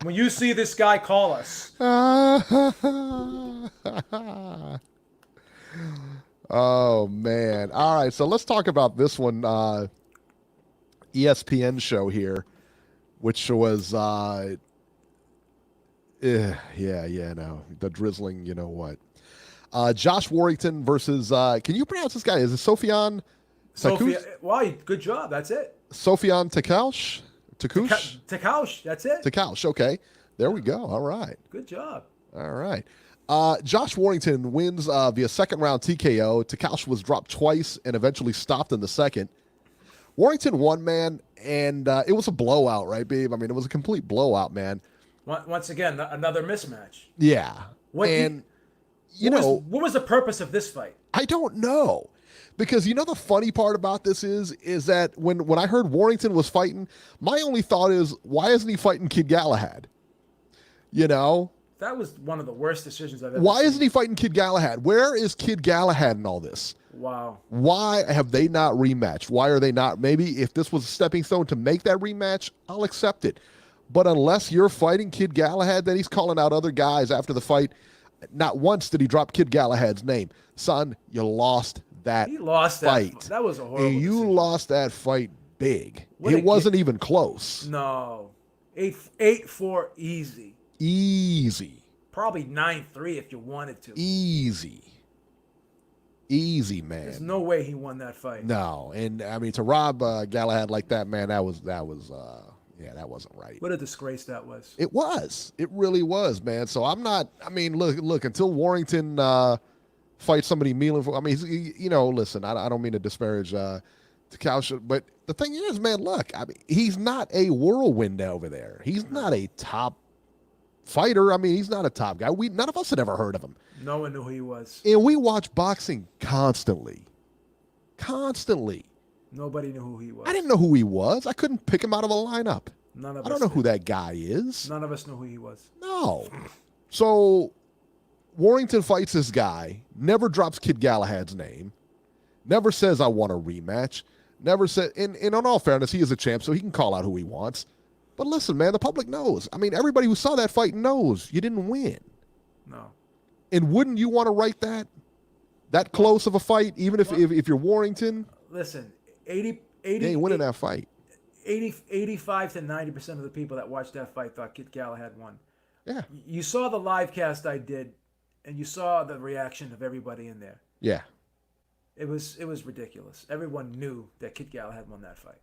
When you see this guy, call us. Oh, man. All right, so let's talk about this one. ESPN show here, which was the drizzling, Josh Warrington versus can you pronounce this guy? Is it Sofian Wow, good job. That's it. Sofian Takaush, that's it. Takaush, okay. There we go. All right. Good job. All right. Josh Warrington wins via second round TKO. Takaush was dropped twice and eventually stopped in the second. Warrington won, man, and it was a blowout, right, Beeb? I mean, it was a complete blowout, man. Once again, another mismatch. Yeah. What was the purpose of this fight? I don't know. Because the funny part about this is that when I heard Warrington was fighting, my only thought is, why isn't he fighting Kid Galahad? That was one of the worst decisions I've ever Why seen. isn't he fighting Kid Galahad? Where is Kid Galahad in all this? Wow. Why have they not rematched? Why are they not? Maybe if this was a stepping stone to make that rematch, I'll accept it. But unless you're fighting Kid Galahad, then he's calling out other guys after the fight. Not once did he drop Kid Galahad's name. Son, you lost that He lost fight. That was a horrible And you decision. lost that fight big. It wasn't even close. No. 8-4 easy. Easy. Probably 9-3 if you wanted to. Easy, man. There's no way he won that fight. No, and I mean to rob Galahad like that, man, that wasn't right. What a disgrace that was. It was. It really was, man. So I'm not. I mean, look. Until Warrington fights somebody meaningful. I mean, listen. I don't mean to disparage Takaush, but the thing is, man, look. I mean, he's not a whirlwind over there. He's not a top fighter. I mean, he's not a top guy. None of us had ever heard of him. No one knew who he was. And we watch boxing constantly. Nobody knew who he was. I didn't know who he was. I couldn't pick him out of a lineup. None of us I don't know did. who that guy is. None of us knew who he was. No. So Warrington fights this guy, never drops Kid Galahad's name, never says, I want a rematch, never said, and in all fairness, he is a champ, so he can call out who he wants. But listen, man, the public knows. I mean, everybody who saw that fight knows you didn't win. No. And wouldn't you want to write that close of a fight, even if you're Warrington? Listen, 80 He ain't winning that fight. 85 to 90% of the people that watched that fight thought Kid Galahad won. Yeah. You saw the live cast I did, and you saw the reaction of everybody in there. Yeah. It was ridiculous. Everyone knew that Kid Galahad won that fight.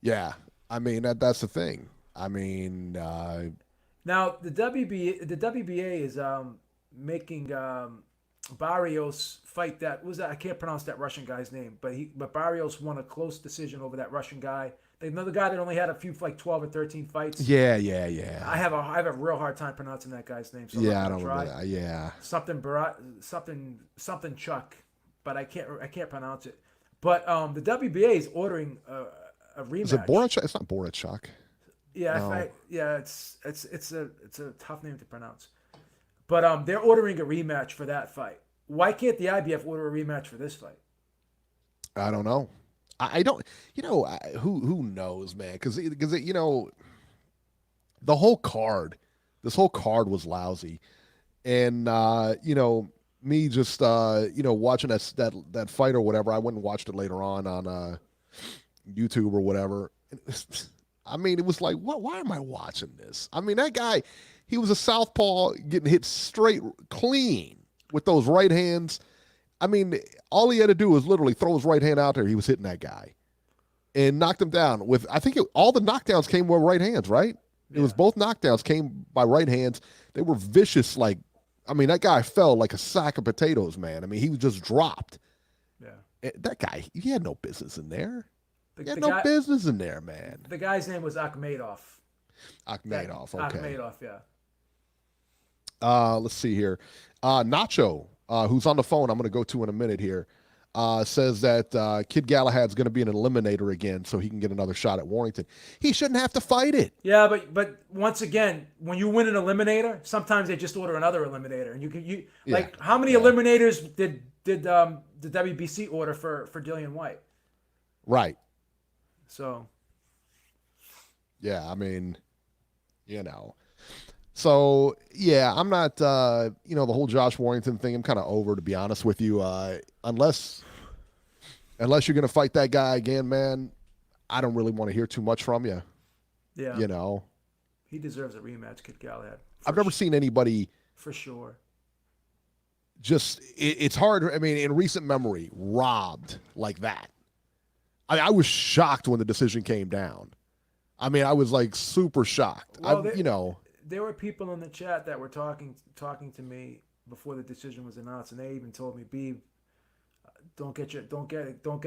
Yeah. I mean, that's the thing. I mean, now the WBA is making Barrios fight that I can't pronounce that Russian guy's name, but Barrios won a close decision over that Russian guy. Another guy that only had a few, like 12 or 13 fights. Yeah. I have a real hard time pronouncing that guy's name. So Yeah, I don't know. Yeah. Something Chuck, but I can't pronounce it. But the WBA is ordering a rematch. Is it Borachuk? It's not Borachuk. Yeah, No. it's a tough name to pronounce. But they're ordering a rematch for that fight. Why can't the IBF order a rematch for this fight? I don't know. I don't. Who knows, man? Because the whole card, this whole card was lousy, and me just watching that fight or whatever. I went and watched it later on YouTube or whatever. I mean, it was like, what? Why am I watching this? I mean, that guy, he was a southpaw getting hit straight clean with those right hands. I mean, all he had to do was literally throw his right hand out there. He was hitting that guy and knocked him down with, I think all the knockdowns came with right hands, right? Yeah. It was both knockdowns came by right hands. They were vicious. Like, I mean, that guy fell like a sack of potatoes, man. I mean, he was just dropped. Yeah. And that guy, he had no business in there. He had no business in there, man. The guy's name was Akhmedov. Akhmedov, okay. Akhmedov, yeah. Let's see here. Nacho, who's on the phone, I'm going to go to in a minute here, says that Kid Galahad's going to be an eliminator again so he can get another shot at Warrington. He shouldn't have to fight it. Yeah, but once again, when you win an eliminator, sometimes they just order another eliminator. And like, how many eliminators did the WBC order for Dillian White? Right. So. Yeah, I mean, So, yeah, I'm not, the whole Josh Warrington thing, I'm kind of over, to be honest with you. Unless you're going to fight that guy again, man, I don't really want to hear too much from you. Yeah. He deserves a rematch, Kid Galahad. I've never seen anybody. For sure. Just, it's hard, I mean, in recent memory, robbed like that. I was shocked when the decision came down. I mean, I was like super shocked. Well, there were people in the chat that were talking to me before the decision was announced, and they even told me, "Beeb, don't get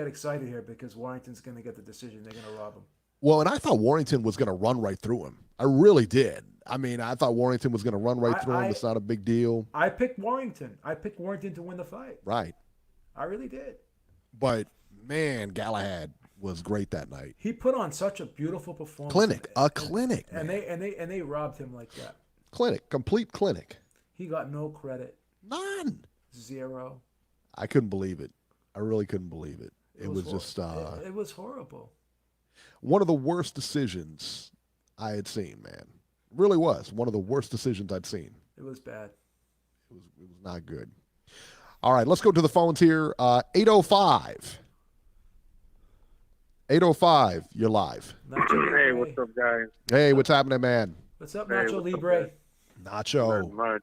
excited here because Warrington's going to get the decision. They're going to rob him." Well, and I thought Warrington was going to run right through him. I really did. I mean, I thought Warrington was going to run right through him. It's not a big deal. I picked Warrington. I picked Warrington to win the fight. Right. I really did. But man, Galahad was great that night. He put on such a beautiful performance. Clinic, man. And they robbed him like that. Complete clinic. He got no credit. None. Zero. I couldn't believe it. I really couldn't believe it. It was just it was horrible. One of the worst decisions I had seen, man. It really was one of the worst decisions I'd seen. It was bad. It was not good. All right, let's go to the phones here. 805. 805, you're live. Hey, what's up, guys? Hey, what's happening, man? What's up, Nacho Libre? Nacho. Not much.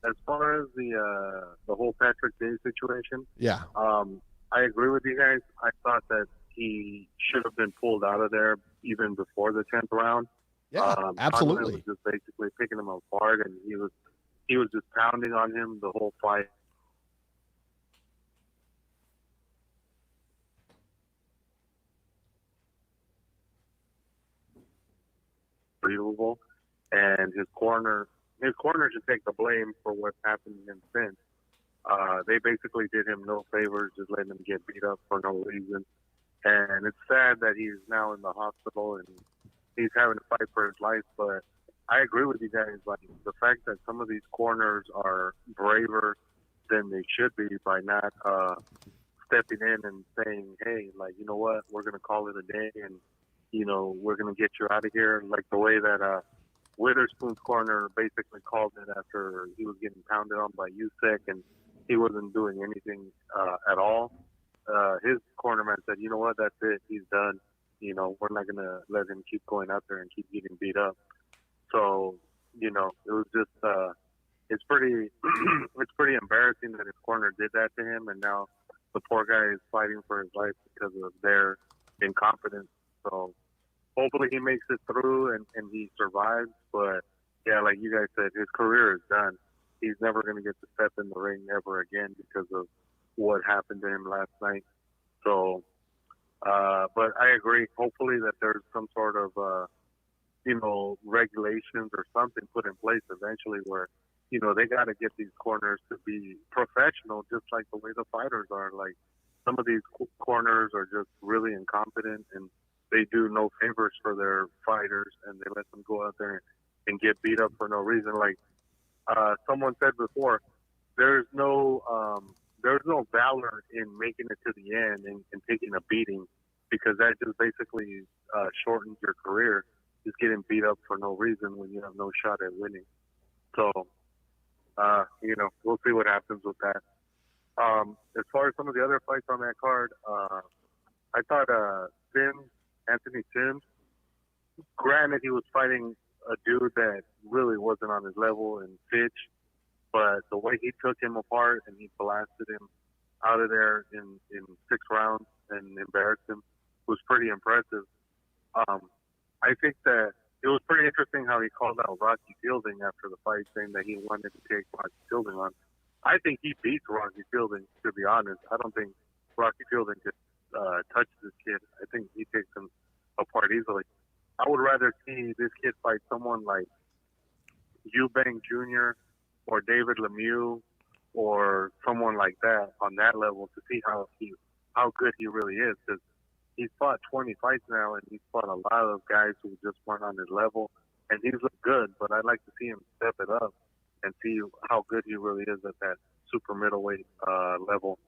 As far as the whole Patrick Day situation, yeah. I agree with you guys. I thought that he should have been pulled out of there even before the 10th round. Yeah, absolutely. Conwell was just basically picking him apart, and he was just pounding on him the whole fight. Unbelievable, and his corner should take the blame for what's happened to him since. They basically did him no favors, just letting him get beat up for no reason. And it's sad that he's now in the hospital and he's having to fight for his life. But I agree with you guys. Like, the fact that some of these corners are braver than they should be by not stepping in and saying, hey, like, you know what, we're going to call it a day and, we're going to get you out of here. Like the way that Witherspoon's corner basically called it after he was getting pounded on by Usyk and he wasn't doing anything at all. his cornerman said, you know what, that's it, he's done. You know, we're not gonna let him keep going out there and keep getting beat up. So, you know, it was just it's pretty it's pretty embarrassing that his corner did that to him, and now the poor guy is fighting for his life because of their incompetence. So hopefully he makes it through and he survives. But yeah, like you guys said, his career is done. He's never going to get to step in the ring ever again because of what happened to him last night. So, but I agree. Hopefully that there's some sort of, you know, regulations or something put in place eventually where, you know, they got to get these corners to be professional, just like the way the fighters are. Like some of these corners are just really incompetent, and they do no favors for their fighters, and they let them go out there and get beat up for no reason. Like someone said before, there's no valor in making it to the end and taking a beating, because that just basically shortens your career, just getting beat up for no reason when you have no shot at winning. So, you know, we'll see what happens with that. As far as some of the other fights on that card, I thought Anthony Sims, granted he was fighting a dude that really wasn't on his level in Fitch, but the way he took him apart and he blasted him out of there in 6 rounds and embarrassed him was pretty impressive. I think that it was pretty interesting how he called out Rocky Fielding after the fight, saying that he wanted to take Rocky Fielding on. I think he beats Rocky Fielding, to be honest. I don't think Rocky Fielding could touch this kid. I think he takes him apart easily. I would rather see this kid fight someone like Eubank Jr. or David Lemieux or someone like that on that level to see how good he really is. Because he's fought 20 fights now, and he's fought a lot of guys who just weren't on his level, and he's looked good. But I'd like to see him step it up and see how good he really is at that super middleweight level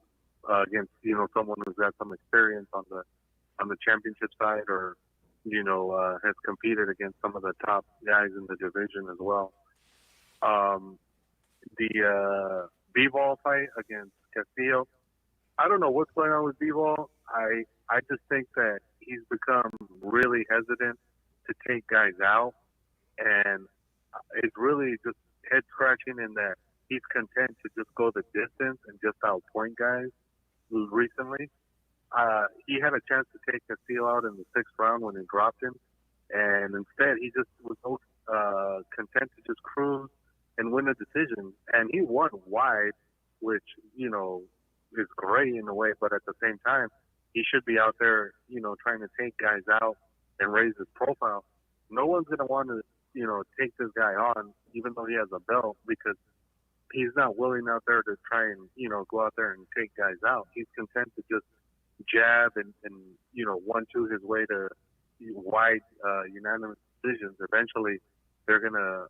against, you know, someone who's got some experience on the championship side, or, you know, has competed against some of the top guys in the division as well. The Befall fight against Castillo, I don't know what's going on with Duvall. I just think that he's become really hesitant to take guys out, and it's really just head scratching in that he's content to just go the distance and just outpoint guys. Recently, he had a chance to take Castillo out in the 6th round when he dropped him, and instead he just was so content to just cruise and win a decision. And he won wide, which, you know, is great in a way, but at the same time, he should be out there, you know, trying to take guys out and raise his profile. No one's going to want to, you know, take this guy on, even though he has a belt, because he's not willing out there to try and, you know, go out there and take guys out. He's content to just jab and you know, 1-2 his way to wide unanimous decisions. Eventually, they're going to,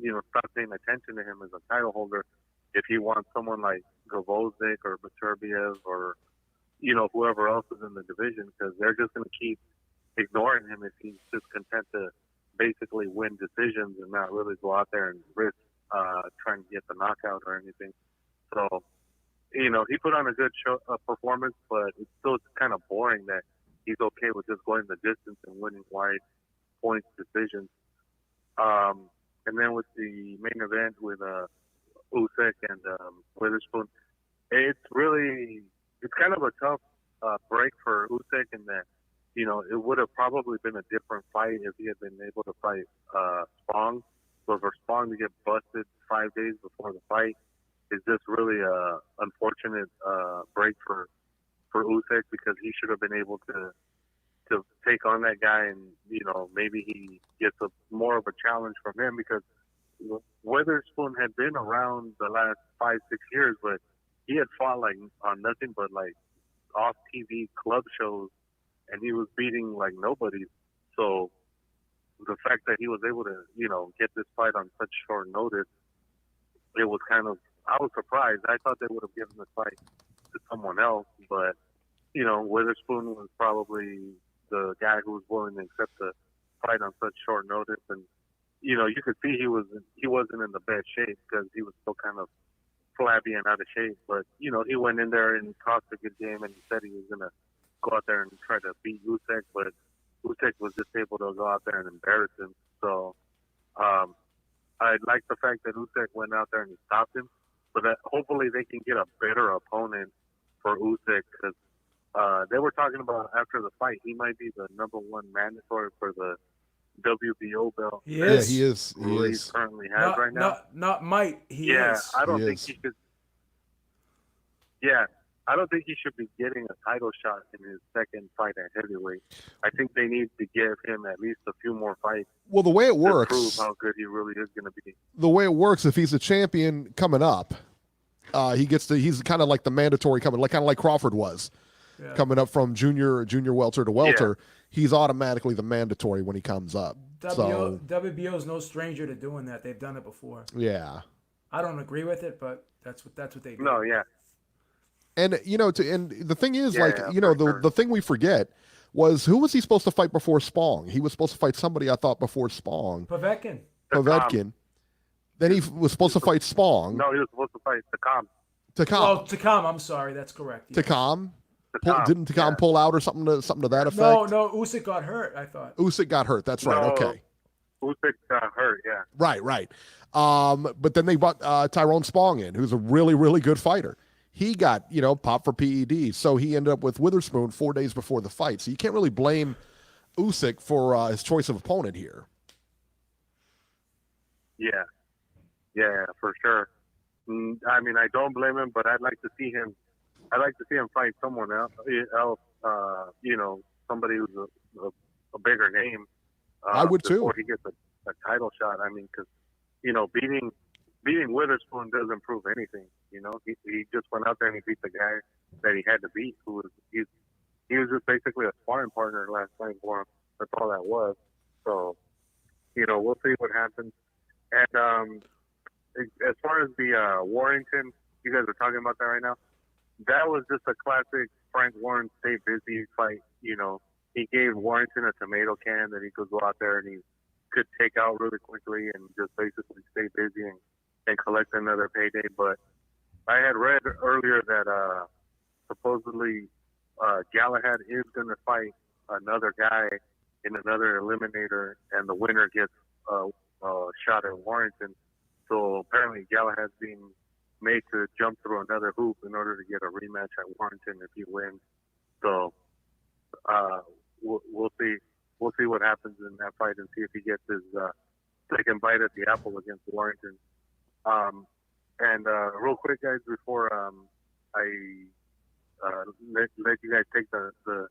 you know, stop paying attention to him as a title holder if he wants someone like Gavozic or Baturbiev or, you know, whoever else is in the division, because they're just going to keep ignoring him if he's just content to basically win decisions and not really go out there and risk trying to get the knockout or anything. So, you know, he put on a good performance, but it's still kind of boring that he's okay with just going the distance and winning wide points decisions. And then with the main event with Usyk and Witherspoon, it's kind of a tough break for Usyk in that, you know, it would have probably been a different fight if he had been able to fight Spong. So for Spong to get busted 5 days before the fight is just really a unfortunate break for Usyk, because he should have been able to take on that guy, and, you know, maybe he gets more of a challenge from him, because Witherspoon had been around the last 5-6 years, but he had fought like on nothing but like off TV club shows, and he was beating like nobody. So the fact that he was able to, you know, get this fight on such short notice, it was kind of, I was surprised. I thought they would have given the fight to someone else, but, you know, Witherspoon was probably the guy who was willing to accept the fight on such short notice. And, you know, you could see he wasn't in the best shape, because he was still kind of flabby and out of shape. But, you know, he went in there and tossed a good game, and he said he was going to go out there and try to beat Usyk, but Usyk was just able to go out there and embarrass him. So I like the fact that Usyk went out there and he stopped him, but that hopefully they can get a better opponent for Usyk, because they were talking about after the fight, he might be the #1 mandatory for the WBO belt. He is. Yeah, he is. He currently has right now. Not might. He is. I don't He think is. he should. Yeah, I don't think he should be getting a title shot in his second fight at heavyweight. I think they need to give him at least a few more fights Well, the way it to works, prove how good he really is going to be. the way it works, if he's a champion coming up, he's kind of like the mandatory coming, kind of like Crawford was coming up from junior welter to welter. He's automatically the mandatory when he comes up. WBO is no stranger to doing that. They've done it before. Yeah. I don't agree with it, but that's what they do. No, yeah. And and the thing is, Yeah, the thing we forget was, who was he supposed to fight before Spong? He was supposed to fight somebody, I thought, before Spong. Povetkin. Then he was supposed to fight Spong. No, he was supposed to fight Takam. Oh, Takam. I'm sorry, that's correct. Yes. Takam. Didn't Takam pull out or something to that effect? No, Usyk got hurt, I thought. Usyk got hurt. That's right. No, Okay. Usyk got hurt, yeah. Right. But then they brought Tyrone Spong in, who's a really, really good fighter. He got, popped for PED, so he ended up with Witherspoon 4 days before the fight. So you can't really blame Usyk for his choice of opponent here. Yeah, for sure. I mean, I don't blame him, but I'd like to see him fight someone else. Somebody who's a bigger name. I would too. Before he gets a title shot. I mean, because beating Witherspoon doesn't prove anything. He just went out there and he beat the guy that he had to beat. He was just basically a sparring partner last night for him. That's all that was. So, we'll see what happens. And as far as the Warrington, you guys are talking about that right now. That was just a classic Frank Warren stay busy fight. He gave Warrington a tomato can that he could go out there and he could take out really quickly and just basically stay busy and collect another payday. But I had read earlier that supposedly Galahad is going to fight another guy in another eliminator, and the winner gets a shot at Warrington. So apparently Galahad's being made to jump through another hoop in order to get a rematch at Warrington if he wins. So we'll see. We'll see what happens in that fight and see if he gets his second bite at the apple against Warrington. And real quick, guys, before I let you guys take the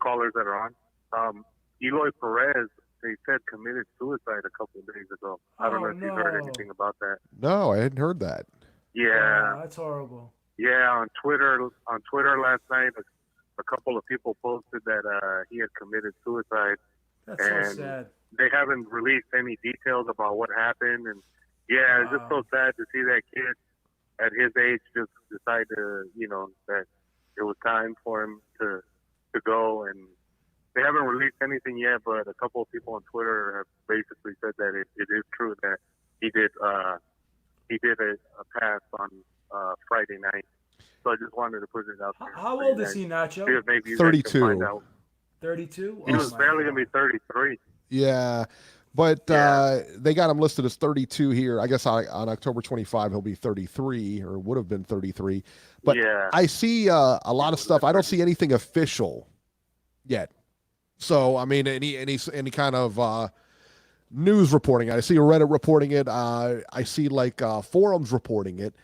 callers that are on, Eloy Perez, they said, committed suicide a couple of days ago. I don't know if you've heard anything about that. No, I hadn't heard that. Yeah. Oh, that's horrible. Yeah, on Twitter last night, a couple of people posted that he had committed suicide. That's so sad. They haven't released any details about what happened, and yeah, it's just so sad to see that kid at his age just decide to, that it was time for him to go. And they haven't released anything yet, but a couple of people on Twitter have basically said that it is true that he did a pass on Friday night. So I just wanted to put it out there. How old is he, Nacho? See if maybe you 32. guys can find out. 32? He was barely going to be 33. Yeah, but they got him listed as 32 here. I guess on October 25 he'll be 33, or would have been 33. But I see a lot of stuff. I don't see anything official yet. So I mean, any kind of news reporting. I see Reddit reporting it. I see forums reporting it,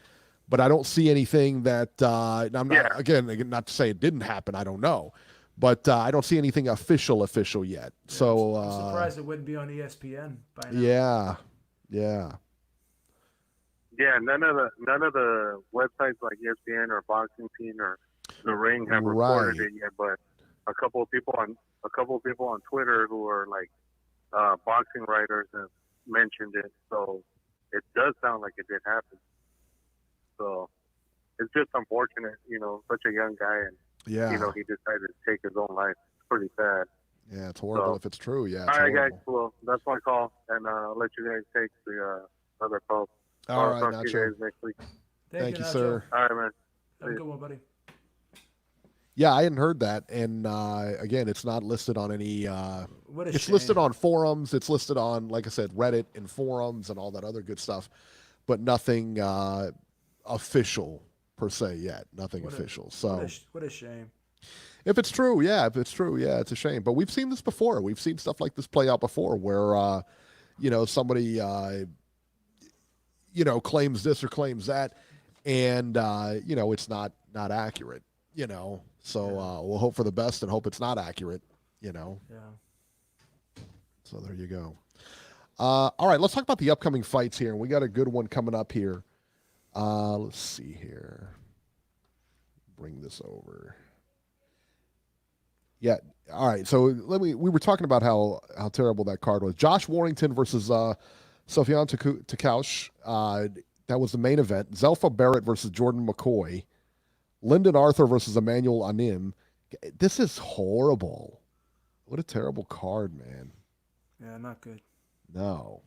but I don't see anything that. I'm not again, not to say it didn't happen. I don't know. But I don't see anything official yet. Yeah, so I'm surprised it wouldn't be on ESPN by now. Yeah. Yeah, none of the websites like ESPN or Boxing Scene or The Ring have reported it yet. But a couple of people on Twitter who are like boxing writers have mentioned it. So it does sound like it did happen. So it's just unfortunate, such a young guy and. Yeah. He decided to take his own life. It's pretty sad. Yeah, it's horrible if it's true. Yeah. All right, guys. Well, that's my call, and I'll let you guys take the other call. All right, talk Nacho. to you guys next week. Thank you, Nacho. sir. All right, man. Have a good one, buddy. Yeah, I hadn't heard that, and again, it's not listed on any. What a It's shame. listed on forums. It's listed on, like I said, Reddit and forums and all that other good stuff, but nothing official per se yet. Nothing official. So what a shame. if it's true, yeah, it's a shame. But we've seen this before. We've seen stuff like this play out before, where somebody claims this or claims that, and it's not accurate. So we'll hope for the best and hope it's not accurate. Yeah. So there you go. All right, let's talk about the upcoming fights here. We got a good one coming up here. Let's see here. Bring this over. Yeah. All right. So we were talking about how terrible that card was. Josh Warrington versus Sofian Takaush. That was the main event. Zelfa Barrett versus Jordan McCoy. Lyndon Arthur versus Emmanuel Anim. This is horrible. What a terrible card, man. Yeah, not good. No.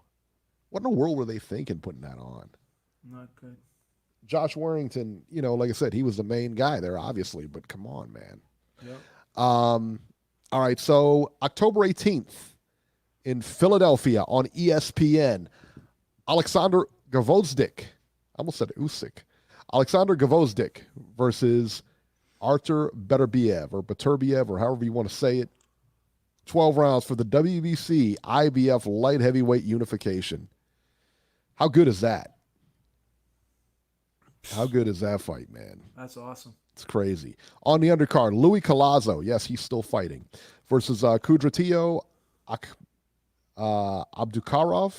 What in the world were they thinking putting that on? Not good. Josh Warrington, like I said, he was the main guy there, obviously, but come on, man. Yep. All right, so October 18th in Philadelphia on ESPN, Oleksandr Gvozdyk, I almost said Usyk, Oleksandr Gvozdyk versus Artur Beterbiev, or however you want to say it. 12 rounds for the WBC IBF light heavyweight unification. How good is that? How good is that fight, man? That's awesome. It's crazy. On the undercard, Louis Collazo, yes, he's still fighting, versus Kudratio Abdukarov.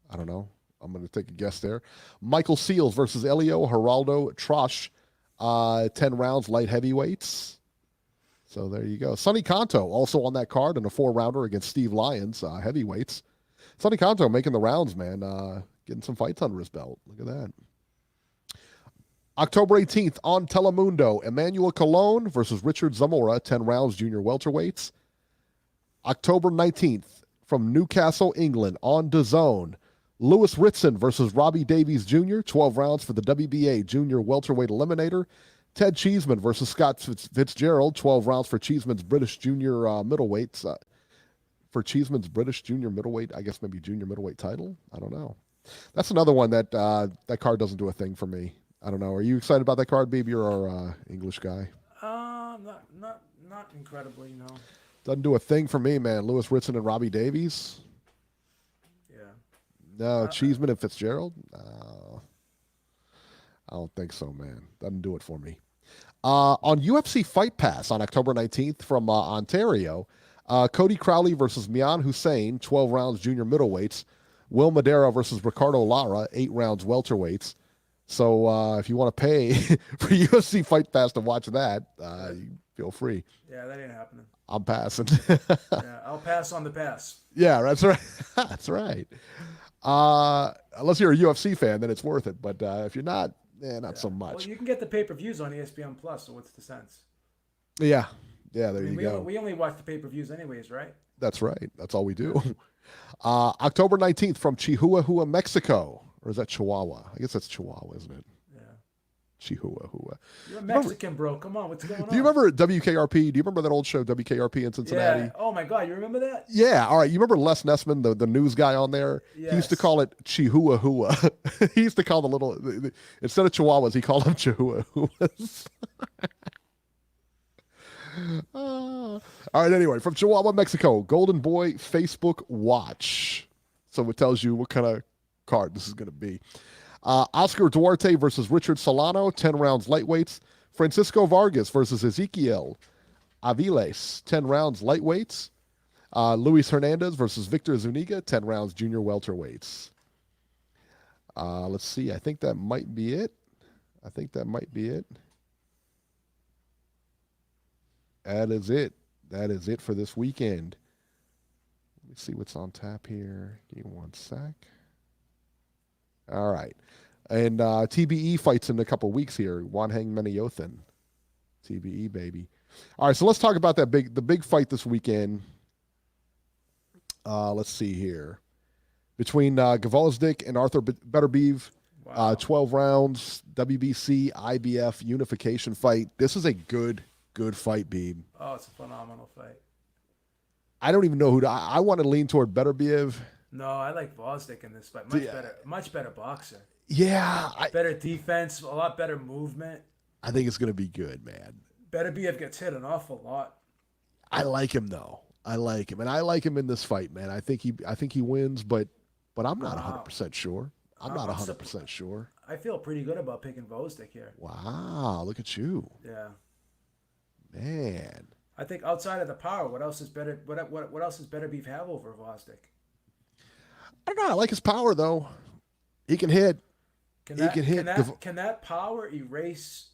I don't know. I'm going to take a guess there. Michael Seals versus Elio Geraldo Trosh, 10 rounds, light heavyweights. So there you go. Sonny Kanto also on that card in a 4-rounder against Steve Lyons, heavyweights. Sonny Kanto making the rounds, man. Getting some fights under his belt. Look at that. October 18th on Telemundo, Emmanuel Colon versus Richard Zamora, 10 rounds, junior welterweights. October 19th from Newcastle, England, on DAZN, Lewis Ritson versus Robbie Davies Jr., 12 rounds for the WBA junior welterweight eliminator. Ted Cheeseman versus Scott Fitzgerald, 12 rounds for Cheeseman's British junior middleweights. For Cheeseman's British junior middleweight, I guess maybe junior middleweight title? I don't know. That's another one that that card doesn't do a thing for me. I don't know. Are you excited about that card, Beeb? You're our English guy. Not incredibly, no. Doesn't do a thing for me, man. Lewis Ritson and Robbie Davies. Yeah. No, Cheeseman and Fitzgerald. I don't think so, man. Doesn't do it for me. On UFC Fight Pass on October 19th from Ontario, Cody Crowley versus Mian Hussein, 12 rounds junior middleweights. Will Madera versus Ricardo Lara, 8 rounds welterweights. So if you want to pay for UFC Fight Pass to watch that, you feel free. Yeah, that ain't happening. I'm passing. Yeah, I'll pass on the pass. Yeah, that's right. That's right. Unless you're a UFC fan, then it's worth it. But if you're not, not so much. Well, you can get the pay-per-views on ESPN Plus, so what's the sense? Yeah. Yeah, there you go. We only watch the pay-per-views anyways, right? That's right. That's all we do. October 19th from Chihuahua, Mexico. Or is that Chihuahua? I guess that's Chihuahua, isn't it? Yeah. Chihuahua. You're a Mexican, bro. Come on, what's going on? Do you remember WKRP? Do you remember that old show, WKRP in Cincinnati? Yeah. Oh, my God. You remember that? Yeah. All right. You remember Les Nessman, the news guy on there? Yes. He used to call it Chihuahua. He used to call the little, instead of Chihuahuas, he called them Chihuahuas. All right. Anyway, from Chihuahua, Mexico, Golden Boy Facebook Watch. So it tells you what kind of card this is going to be. Oscar Duarte versus Richard Solano, 10 rounds lightweights. Francisco Vargas versus Ezequiel Aviles, 10 rounds lightweights. Luis Hernandez versus Victor Zuniga, 10 rounds junior welterweights. Let's see. I think that might be it. That is it. That is it for this weekend. Let me see what's on tap here. Give me one sec. All right. And TBE fights in a couple weeks here. Wanheng Menayothin. TBE, baby. All right, so let's talk about the big fight this weekend. Let's see here. Between Gvozdyk and Arthur Beterbiev. Wow. 12 rounds, WBC, IBF unification fight. This is a good fight, Beeb. Oh, it's a phenomenal fight. I don't even know who I want to lean toward Beterbiev. No, I like Gvozdyk in this fight. Much better boxer. Yeah. Better defense, a lot better movement. I think it's going to be good, man. Beterbiev gets hit an awful lot. I like him, though. I like him. And I like him in this fight, man. I think he wins, but I'm not 100% sure. I'm not 100% sure. I feel pretty good about picking Gvozdyk here. Wow, look at you. Yeah. Man. I think outside of the power, what else is better? What else does Beterbiev have over Gvozdyk? I don't know. I like his power, though. He can hit. Can that power erase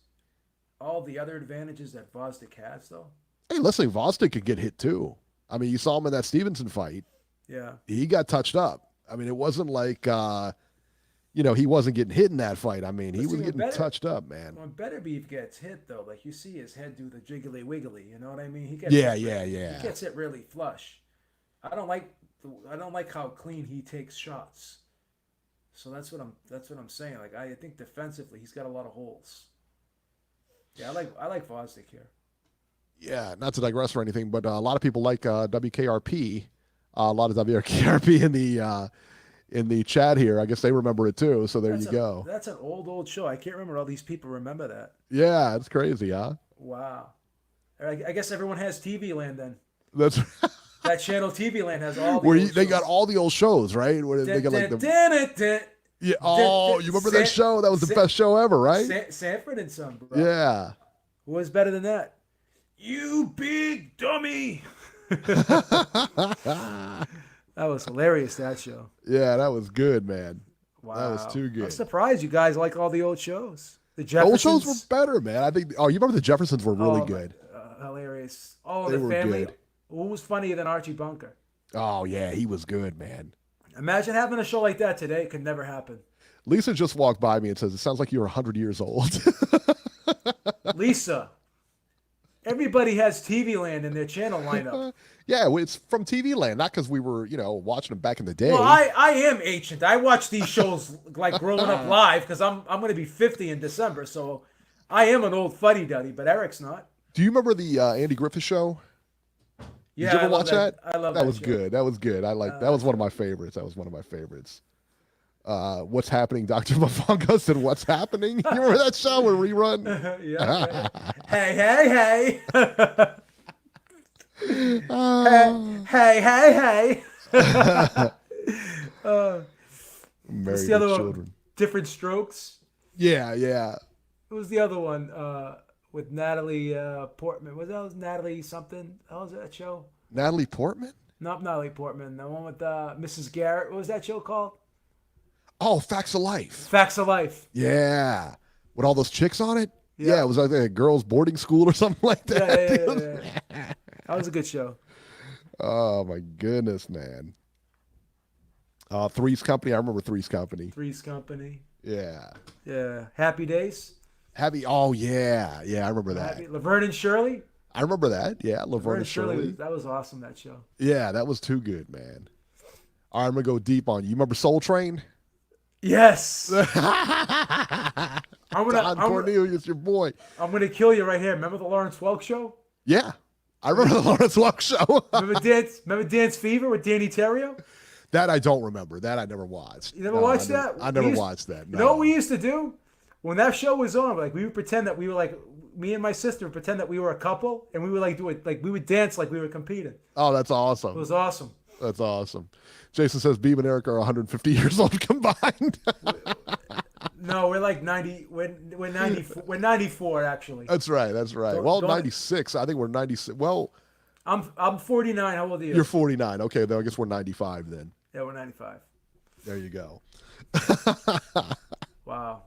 all the other advantages that Gvozdyk has, though? Hey, listen, Gvozdyk could get hit, too. I mean, you saw him in that Stevenson fight. Yeah. He got touched up. I mean, it wasn't like, he wasn't getting hit in that fight. I mean, he was getting touched up, man. When Beterbiev gets hit, though, like you see his head do the jiggly wiggly. You know what I mean? He gets He gets it really flush. I don't like how clean he takes shots. So that's what I'm saying. Like I think defensively, he's got a lot of holes. Yeah, I like Gvozdyk here. Yeah, not to digress or anything, but a lot of people like WKRP. A lot of WKRP in the chat here. I guess they remember it too. So you go. That's an old show. I can't remember all these people remember that. Yeah, it's crazy, huh? Wow. I guess everyone has TV Land then. That's that channel. TV Land has all the they got all the old shows, right? Where they got like the yeah. Oh, you remember that show? That was the best show ever, right? Sanford and Son, bro. Yeah. Who was better than that? You big dummy. That was hilarious, that show. Yeah, that was good, man. Wow. That was too good. I'm surprised you guys like all the old shows. The Jeffersons. Old shows were better, man. I think. Oh, you remember the Jeffersons were really good. Hilarious. Oh, they the were family. Good. Who was funnier than Archie Bunker? Oh, yeah, he was good, man. Imagine having a show like that today. It could never happen. Lisa just walked by me and says, it sounds like you're 100 years old. Lisa, everybody has TV Land in their channel lineup. Yeah, it's from TV Land, not because we were, watching them back in the day. Well, I am ancient. I watch these shows like growing up live because I'm going to be 50 in December. So I am an old fuddy-duddy, but Eric's not. Do you remember the Andy Griffith Show? Yeah, Did you ever watch that? I love that. That was good. That was good. That was one of my favorites. What's Happening, Dr. Mafunga said, What's Happening? You remember that show, a rerun? Yeah. Hey. Hey. What's the other children. One? Different Strokes? Yeah. What was the other one with Natalie Portman? Was Natalie something? How was that show? Natalie Portman? Not Natalie Portman. The one with Mrs. Garrett. What was that show called? Oh, Facts of Life. Facts of Life. Yeah. With all those chicks on it? Yeah, it was like a girls' boarding school or something like that. Yeah. That was a good show. Oh, my goodness, man. Three's Company. I remember Three's Company. Three's Company. Yeah. Yeah. Happy Days. Oh, yeah. Yeah, I remember that. Laverne and Shirley. I remember that. Yeah, Laverne and Shirley. That was awesome, that show. Yeah, that was too good, man. All right, I'm going to go deep on you. You remember Soul Train? Yes. Cornelius, your boy. I'm gonna kill you right here. Remember the Lawrence Welk show? Yeah, I remember the Lawrence Welk show. remember Dance Fever with Danny Terrio? That I don't remember. That I never watched. You never watched that? I never watched that. No. You know what we used to do when that show was on? Like we would pretend that we were like me and my sister would pretend that we were a couple, and we would like do it like we would dance like we were competing. Oh, that's awesome. It was awesome. That's awesome. Jason says Beeb and Eric are 150 years old combined. No, we're like 90. We're 94. We're 94 actually. That's right. 96. I think we're 96. Well, I'm 49. How old are you? You're 49. Okay, then I guess we're 95 then. Yeah, we're 95. There you go. Wow.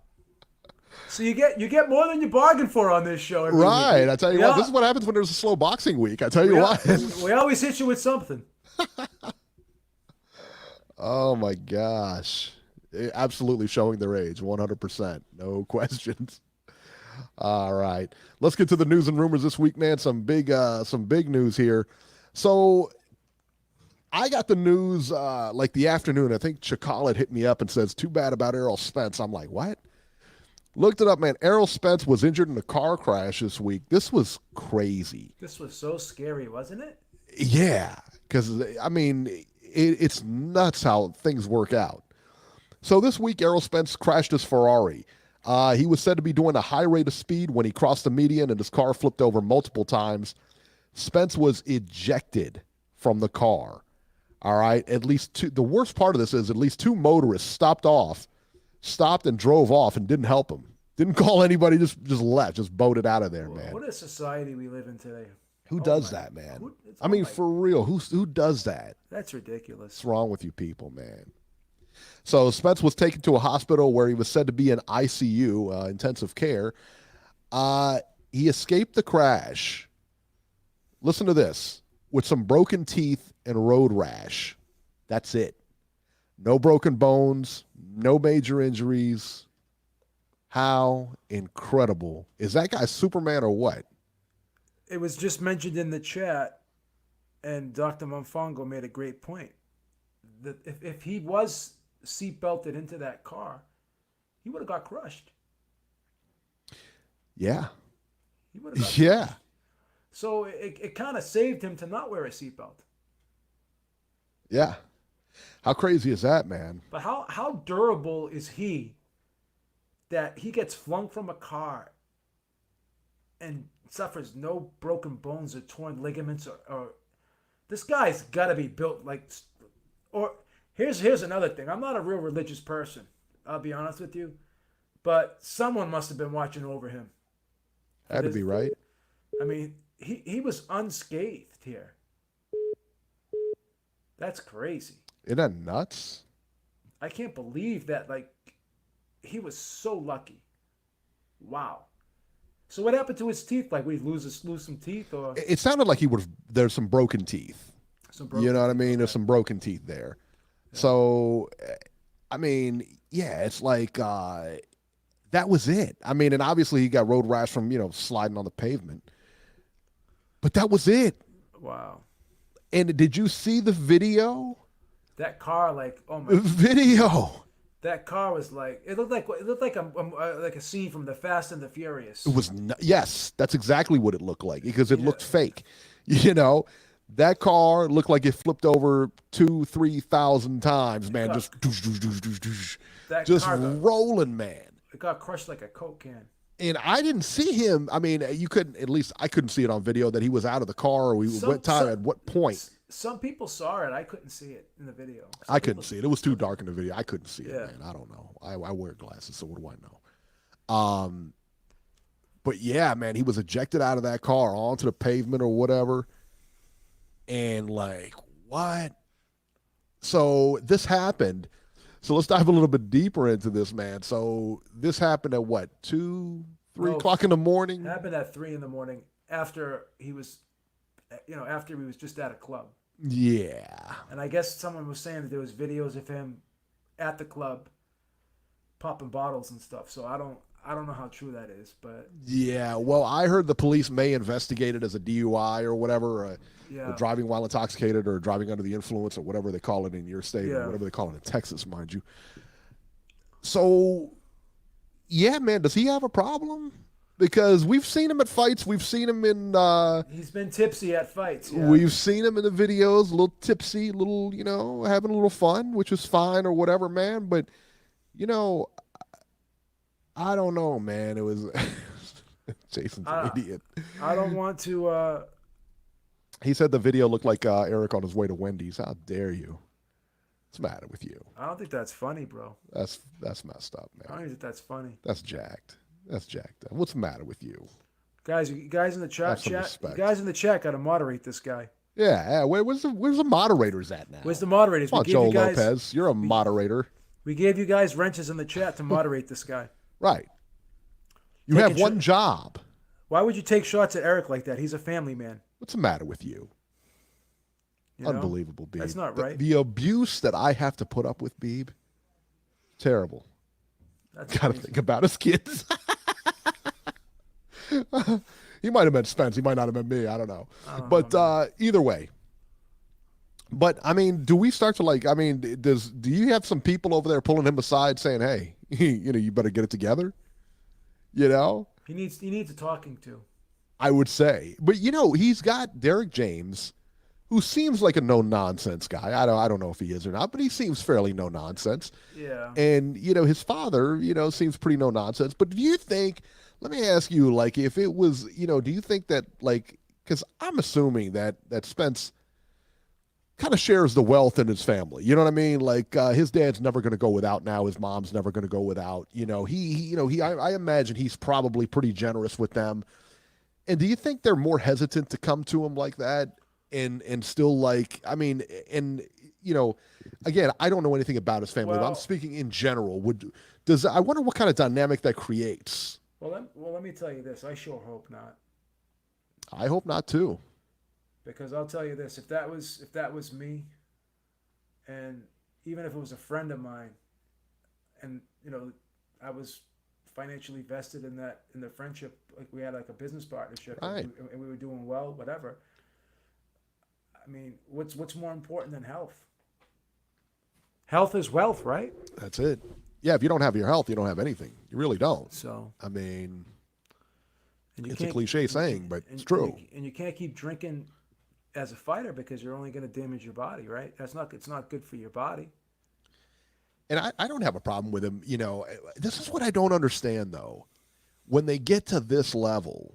So you get more than you bargained for on this show. Right. Week. I tell you what, this is what happens when there's a slow boxing week. I tell you what. We always hit you with something. Oh my gosh. Absolutely showing their age, 100%. No questions. All right. Let's get to the news and rumors this week, man. Some big news here. So I got the news like the afternoon. I think Chakal hit me up and says, too bad about Errol Spence. I'm like, what? Looked it up, man. Errol Spence was injured in a car crash this week. This was crazy. This was so scary, wasn't it? Yeah, because, I mean, it's nuts how things work out. So this week, Errol Spence crashed his Ferrari. He was said to be doing a high rate of speed when he crossed the median and his car flipped over multiple times. Spence was ejected from the car. All right, at least two. The worst part of this is at least two motorists stopped and drove off and didn't help him. Didn't call anybody, just left, just boated out of there, man. What a society we live in today. Who does that, man? I mean, for real, who does that? That's ridiculous. What's wrong with you people, man? So Spence was taken to a hospital where he was said to be in ICU, intensive care. He escaped the crash. Listen to this. With some broken teeth and road rash. That's it. No broken bones, no major injuries. How incredible. Is that guy Superman or what? It was just mentioned in the chat, and Dr. Monfongo made a great point. That if he was seatbelted into that car, he would have got crushed. Yeah. He would have got yeah. crushed. So it kind of saved him to not wear a seatbelt. Yeah. How crazy is that, man? But how durable is he that he gets flung from a car and suffers no broken bones or torn ligaments or this guy's got to be built like. Or here's another thing. I'm not a real religious person, I'll be honest with you, but someone must have been watching over him. Had to be, right? I mean, he was unscathed here. That's crazy. Isn't that nuts? I can't believe that. Like, he was so lucky. Wow. So what happened to his teeth? Like, we lose some teeth, or It sounded like there's some broken teeth. You know what I mean? Okay. There's some broken teeth there. Yeah. So, I mean, yeah, it's like that was it. I mean, and obviously he got road rash from sliding on the pavement, but that was it. Wow. And did you see the video? That car, like, oh my! The video. That car was like, it looked like a scene from The Fast and the Furious. It was yes, that's exactly what it looked like because it looked fake. That car looked like it flipped over 2,000-3,000 times, man. Just rolling, man. It got crushed like a Coke can. And I didn't see him. I mean, I couldn't see it on video that he was out of the car or at what point. Some people saw it. I couldn't see it in the video. I couldn't see it. It was too dark in the video. I couldn't see it, man. I don't know. I wear glasses, so what do I know? But yeah, man, he was ejected out of that car onto the pavement or whatever. And like, what? So this happened. So let's dive a little bit deeper into this, man. So this happened at what, 2, 3 o'clock in the morning? It happened at 3 in the morning after he was just at a club. Yeah. And I guess someone was saying that there was videos of him at the club popping bottles and stuff. So I don't know how true that is, but yeah. Well, I heard the police may investigate it as a DUI or whatever, driving while intoxicated or driving under the influence or whatever they call it in your state or whatever they call it in Texas, mind you. So, yeah, man, does he have a problem? Because we've seen him at fights. We've seen him in... he's been tipsy at fights. Yeah. We've seen him in the videos, a little tipsy, a little, having a little fun, which is fine or whatever, man. But, I don't know, man. It was... Jason's an idiot. I don't want to... He said the video looked like Eric on his way to Wendy's. How dare you? What's the matter with you? I don't think that's funny, bro. That's messed up, man. I don't think that's funny. That's jacked. That's jacked up. What's the matter with you? Guys in the chat, guys in the chat got to moderate this guy. Yeah. Where's the moderators at now? Where's the moderators? Come on, Joe Lopez. You're a moderator. We gave you guys wrenches in the chat to moderate this guy. Right. You have one job. Why would you take shots at Eric like that? He's a family man. What's the matter with you? Unbelievable, Beeb. That's not right. The abuse that I have to put up with, Beeb, terrible. Got to think about his kids. He might have meant Spence. He might not have meant me. I don't know. But either way, But I mean, do we start to like? I mean, do you have some people over there pulling him aside, saying, "Hey, you better get it together"? You know, He needs a talking to. I would say, but he's got Derek James, who seems like a no nonsense guy. I don't know if he is or not, but he seems fairly no nonsense. Yeah. And his father, seems pretty no nonsense. But do you think? Let me ask you, like, if it was, do you think that, like, because I'm assuming that Spence kind of shares the wealth in his family. You know what I mean? Like his dad's never going to go without now. His mom's never going to go without. I imagine he's probably pretty generous with them. And do you think they're more hesitant to come to him like that and still like, I mean, and again, I don't know anything about his family, but I'm speaking in general. I wonder what kind of dynamic that creates. Well, let me tell you this. I sure hope not. I hope not too. Because I'll tell you this, if that was me, and even if it was a friend of mine, and I was financially vested in the friendship, like we had like a business partnership, right, and we were doing well, whatever. I mean, what's more important than health? Health is wealth, right? That's it. Yeah, if you don't have your health, you don't have anything. You really don't. So I mean, it's a cliche saying, but it's true. And you can't keep drinking as a fighter because you're only going to damage your body, right? It's not good for your body. And I don't have a problem with him. This is what I don't understand, though. When they get to this level,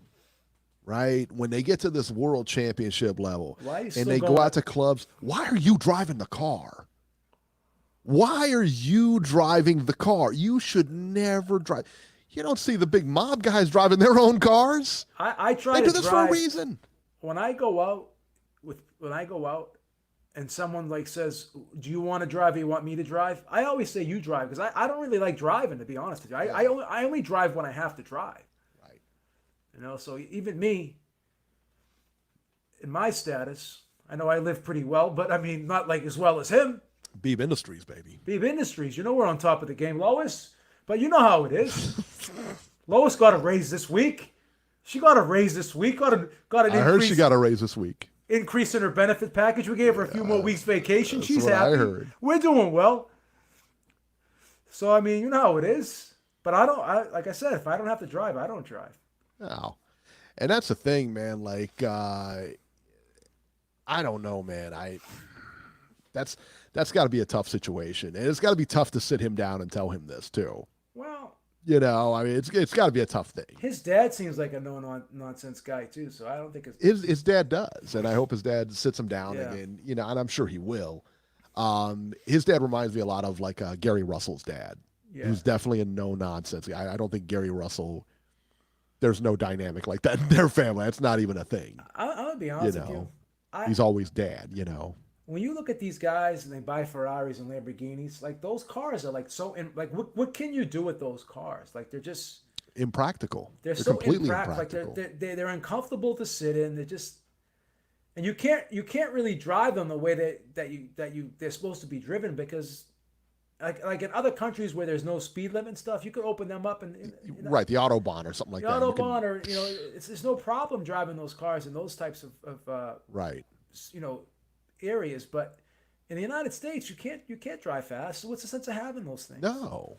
right? When they get to this world championship level and they go out to clubs, why are you driving the car? Why are you driving the car? You should never drive. You don't see the big mob guys driving their own cars. I try to do this drive, for a reason. When I go out and someone like says, "Do you want to drive or you want me to drive?" I always say you drive because I don't really like driving, to be honest with you. I only drive when I have to drive. Right. So even me, in my status, I know I live pretty well, but I mean not like as well as him. Beeb Industries, baby. Beeb Industries. We're on top of the game, Lois. But you know how it is. Lois got a raise this week. She got a raise this week. Got an increase. I heard she got a raise this week. Increase in her benefit package. We gave her a few more weeks vacation. She's happy. I heard. We're doing well. So I mean, you know how it is. But like I said, if I don't have to drive, I don't drive. No. And that's the thing, man. Like, I don't know, man. That's got to be a tough situation, and it's got to be tough to sit him down and tell him this too. Well, I mean, it's got to be a tough thing. His dad seems like a no-nonsense guy too, so I don't think his dad does, and I hope his dad sits him down and and I'm sure he will. His dad reminds me a lot of like Gary Russell's dad, who's definitely a no-nonsense guy. I don't think Gary Russell. There's no dynamic like that in their family. That's not even a thing. I'm gonna be honest with you. He's always dad. When you look at these guys and they buy Ferraris and Lamborghinis, like those cars are like so like what can you do with those cars? Like they're just impractical. They're so completely impractical. Like they're uncomfortable to sit in. They're just, and you can't really drive them the way that they're supposed to be driven because like in other countries where there's no speed limit and stuff, you could open them up and right, the Autobahn or something like that. The Autobahn or it's no problem driving those cars in those types of right areas, but in the United States you can't drive fast. So what's the sense of having those things? No.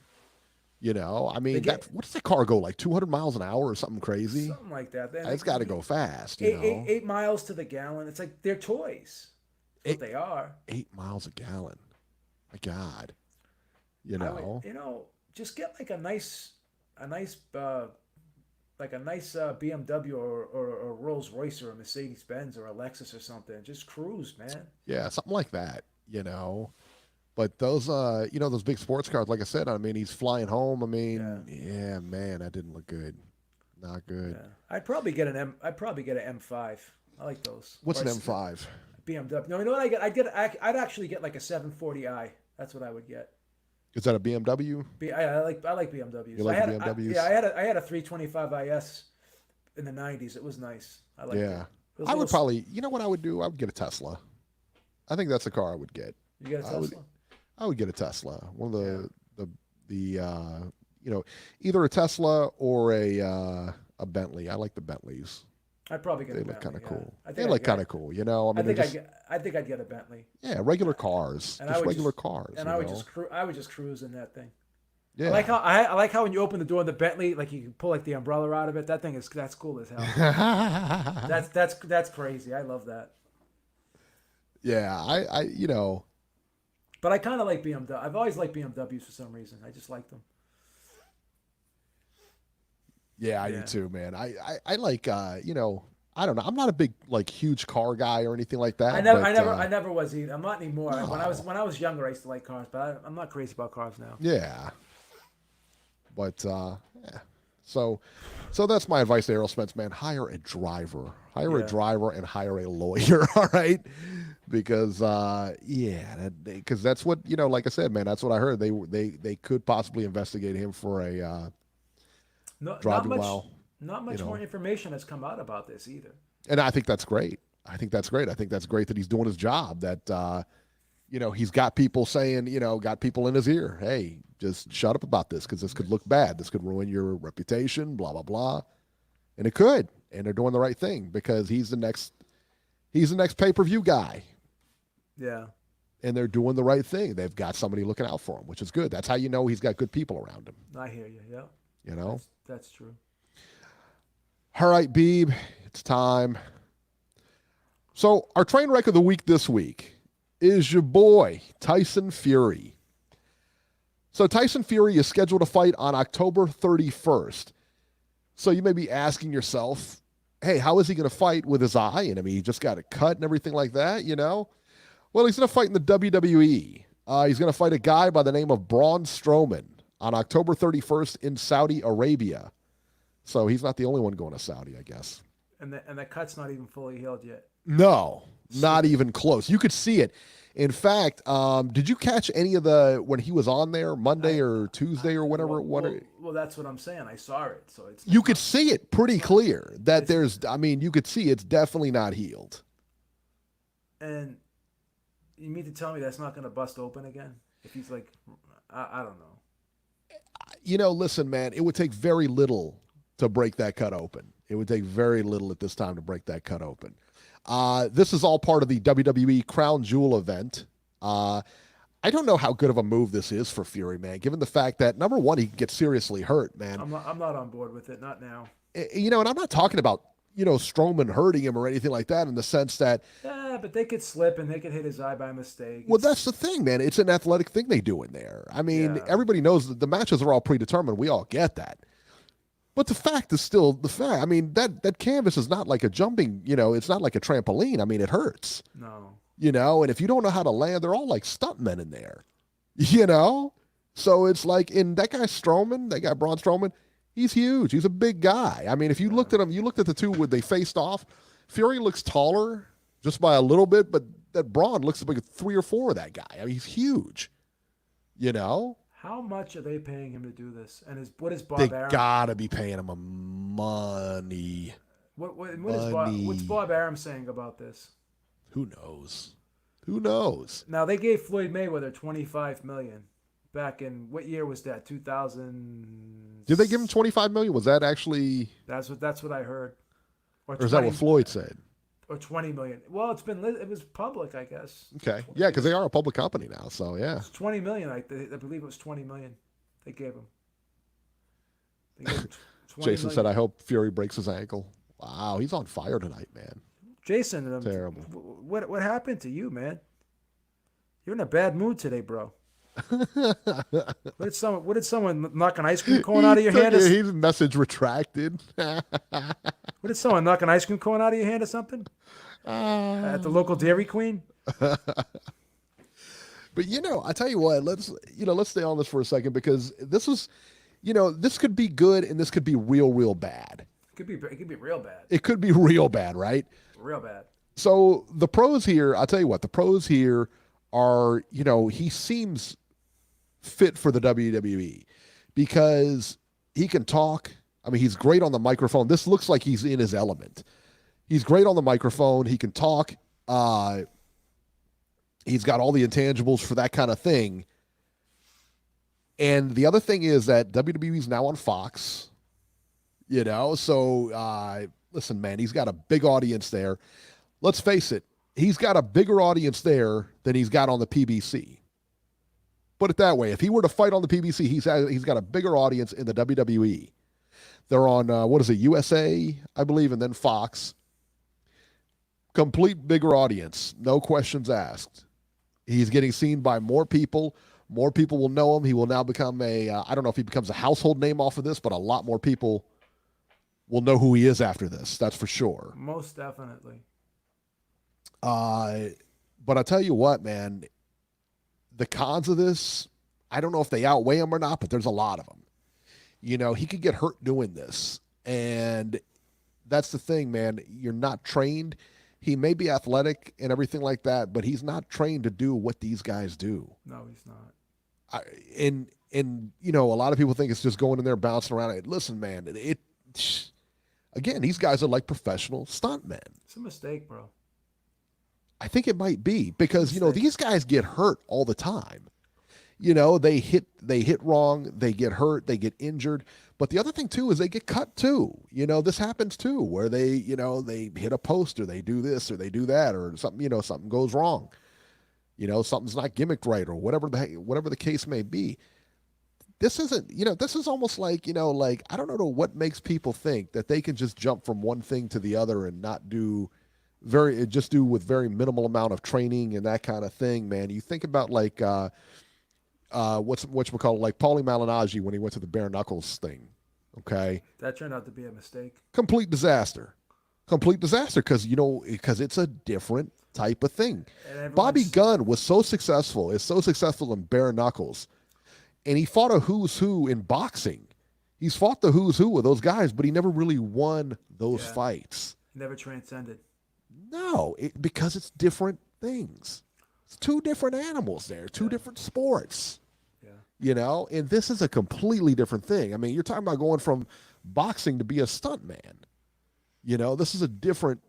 I mean, what does that car go, like 200 miles an hour or something crazy? Something like that. It's got to go fast, 8 miles to the gallon. It's like they're toys. That's what they are. 8 miles a gallon. My God. Just get like a nice BMW or a Rolls Royce or a Mercedes Benz or a Lexus or something. Just cruise, man. Yeah, something like that. But those those big sports cars, like I said, I mean, he's flying home. I mean, yeah man, that didn't look good. Not good. Yeah. I'd probably get an M5. I like those. What's an M5? BMW. No, you know what I'd actually get like a 740i. That's what I would get. Is that a BMW? I like BMWs. You like BMWs? I had a 325 IS in the 90s. It was nice. I liked it. I would probably, what I would do? I would get a Tesla. I think that's the car I would get. You get a Tesla? I would get a Tesla. One of either a Tesla or a Bentley. I like the Bentleys. I'd probably get They a look Bentley. kind of cool. I think They I'd look get- kind of cool, you know. I mean, I think I'd get a Bentley. yeah, regular cars, And just I would regular just- cars. And you I would know? just I would just cruise in that thing. yeah. I like how when you open the door in the Bentley, like you can pull like the umbrella out of it. That thing that's cool as hell. That's crazy. I love that. Yeah, I you know, But I kind of like BMW. I've always liked BMWs for some reason. I just like them. yeah, I Yeah. do too, man. I like you know, I don't know. I'm not a big like huge car guy or anything like that. I never was either. I'm not anymore. No. When I was younger, I used to like cars, but I'm not crazy about cars now. Yeah. But yeah. So that's my advice to Errol Spence, man. Hire a driver. Hire a Yeah. driver and hire a lawyer, all right? Because because that's what, you know, like I said, man, that's what I heard. They could possibly investigate him for a driving while. Not much more information has come out about this either. And I think that's great. I think that's great that he's doing his job, that you know, he's got people saying, you know, got people in his ear, hey, just shut up about this because this could look bad. This could ruin your reputation, blah, blah, blah. And it could. And they're doing the right thing because he's the next pay-per-view guy. Yeah. And they're doing the right thing. They've got somebody looking out for him, which is good. That's how you know he's got good people around him. I hear you. Yeah. You know? That's true. All right, Beeb, it's time. So our train wreck of the week this week is your boy, Tyson Fury. So Tyson Fury is scheduled to fight on October 31st. So you may be asking yourself, hey, how is he going to fight with his eye? And I mean, he just got a cut and everything like that, you know? Well, he's going to fight in the WWE. He's going to fight a guy by the name of Braun Strowman on October 31st in Saudi Arabia. So he's not the only one going to Saudi, I guess. And the cut's not even fully healed yet. No, not even close. You could see it. In fact, did you catch any of when he was on there Monday or Tuesday or whatever? Well, that's what I'm saying. I saw it. So You could see it pretty clear that you could see it's definitely not healed. And you mean to tell me that's not going to bust open again? If he's like, I don't know. You know, listen, man, it would take very little to break that cut open. It would take very little at this time to break that cut open. This is all part of the WWE Crown Jewel event. I don't know how good of a move this is for Fury, man, given the fact that, number one, he can get seriously hurt, man. I'm not on board with it. Not now. You know, and I'm not talking about, you know, Strowman hurting him or anything like that in the sense that... Yeah, but they could slip and they could hit his eye by mistake. Well, that's the thing, man. It's an athletic thing they do in there. I mean, everybody knows that the matches are all predetermined. We all get that. But the fact is still the fact. I mean, that canvas is not like a jumping, you know, it's not like a trampoline. I mean, it hurts. No. You know, and if you don't know how to land, they're all like stuntmen in there. You know? So it's like in that guy Strowman, that guy Braun Strowman, he's huge. He's a big guy. I mean, if you looked at him, you looked at the two when they faced off, Fury looks taller just by a little bit, but that Braun looks like 3 or 4 of that guy. I mean, he's huge. You know? How much are they paying him to do this? And what is Bob They Arum? gotta be paying him money. What's Bob Arum saying about this? Who knows? Who knows? Now they gave Floyd Mayweather $25 million back in what year was that? 2000. Did they give him $25 million? Was that actually? That's what I heard. Or is that what Floyd said? Or $20 million. Well, it was public, I guess. Okay, yeah, because they are a public company now, so yeah. It's $20 million. I believe it was $20 million. They gave him. Jason said, "I hope Fury breaks his ankle." Wow, he's on fire tonight, man. Jason, Terrible. What happened to you, man? You're in a bad mood today, bro. What did someone knock an ice cream cone out of your hand? His message retracted. What did someone knock an ice cream cone out of your hand or something? At the local Dairy Queen? But you know, I tell you what, let's stay on this for a second because this is, you know, this could be good and this could be real bad. It could be real bad. It could be real bad, right? Real bad. So the pros here, I'll tell you what, the pros here are, you know, he seems fit for the WWE because he can talk. I mean, he's great on the microphone. This looks like he's in his element. He's great on the microphone. He can talk. He's got all the intangibles for that kind of thing. And the other thing is that WWE is now on Fox, you know, so listen, man, he's got a big audience there. Let's face it, he's got a bigger audience there than he's got on the PBC. Put it that way. If he were to fight on the PBC, he's got a bigger audience in the WWE. They're on, USA, I believe, and then Fox. Complete bigger audience. No questions asked. He's getting seen by more people. More people will know him. He will now become I don't know if he becomes a household name off of this, but a lot more people will know who he is after this. That's for sure. Most definitely. But I tell you what, man, the cons of this, I don't know if they outweigh him or not, but there's a lot of them. He could get hurt doing this. And that's the thing, man. You're not trained. He may be athletic and everything like that, but he's not trained to do what these guys do. No, he's not. And a lot of people think it's just going in there bouncing around. Listen, man, again, these guys are like professional stuntmen. It's a mistake, bro. I think it might be because, these guys get hurt all the time. They hit wrong, they get hurt, they get injured. But the other thing too is they get cut too. This happens too, where they hit a post or they do this or they do that or something, something goes wrong. Something's not gimmicked right or whatever the case may be. This isn't, this is almost like, I don't know what makes people think that they can just jump from one thing to the other and not do with very minimal amount of training and that kind of thing, man. You think about like, what's we call it, like Paulie Malignaggi when he went to the bare knuckles thing. Okay. That turned out to be a mistake. Complete disaster because it's a different type of thing. Bobby Gunn is so successful in bare knuckles, and he fought a who's who in boxing. He's fought the who's who of those guys, but he never really won those fights. Never transcended. No, because it's different things. It's two different animals there, two different sports. Yeah. And this is a completely different thing. I mean, you're talking about going from boxing to be a stuntman. This is a different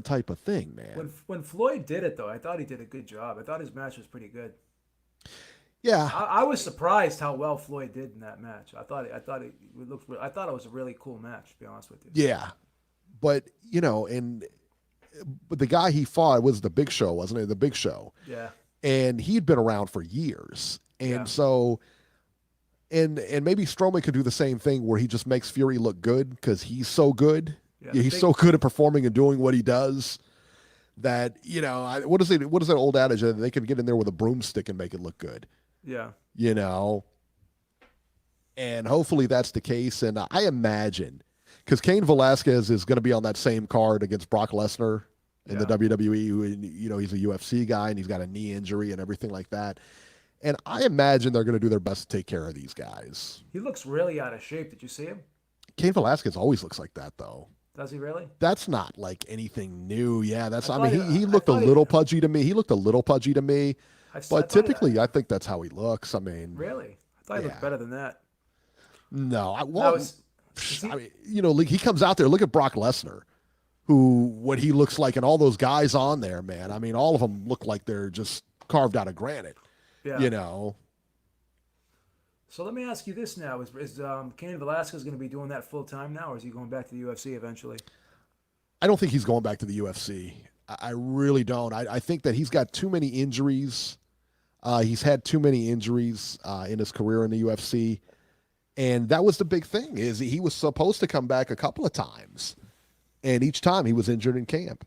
type of thing, man. When Floyd did it, though, I thought he did a good job. I thought his match was pretty good. Yeah, I was surprised how well Floyd did in that match. I thought it was a really cool match, to be honest with you. Yeah, but but the guy he fought was the Big Show, wasn't it? The Big Show. Yeah. And he'd been around for years, and so, and maybe Strowman could do the same thing where he just makes Fury look good because he's so good. Yeah, he's so good at performing and doing what he does that what is that old adage that they can get in there with a broomstick and make it look good. Yeah. And hopefully that's the case. And I imagine because Cain Velasquez is going to be on that same card against Brock Lesnar in the WWE. Who, he's a UFC guy and he's got a knee injury and everything like that. And I imagine they're going to do their best to take care of these guys. He looks really out of shape. Did you see him? Cain Velasquez always looks like that, though. Does he really? That's not like anything new. Yeah, he looked a little pudgy to me. He looked a little pudgy to me. But typically, I think that's how he looks. I mean, really? I thought he looked better than that. No, he comes out there. Look at Brock Lesnar, what he looks like, and all those guys on there, man. I mean, all of them look like they're just carved out of granite. Yeah. So let me ask you this now: Is Cain Velasquez going to be doing that full time now, or is he going back to the UFC eventually? I don't think he's going back to the UFC. I really don't. I think that he's got too many injuries. He's had too many injuries in his career in the UFC. And that was the big thing, is he was supposed to come back a couple of times. And each time he was injured in camp.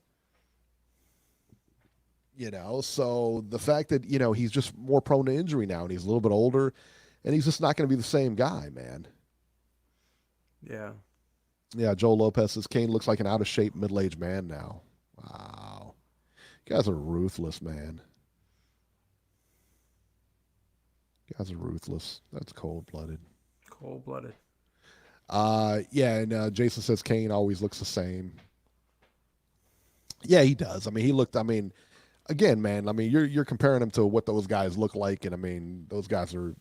So the fact that, he's just more prone to injury now and he's a little bit older and he's just not going to be the same guy, man. Yeah. Yeah, Joe Lopez says Cain looks like an out-of-shape middle-aged man now. Wow. You guys are ruthless, man. You guys are ruthless. That's cold-blooded. Cold-blooded. And Jason says Cain always looks the same. Yeah, he does. Again, man, you're comparing him to what those guys look like, and those guys are,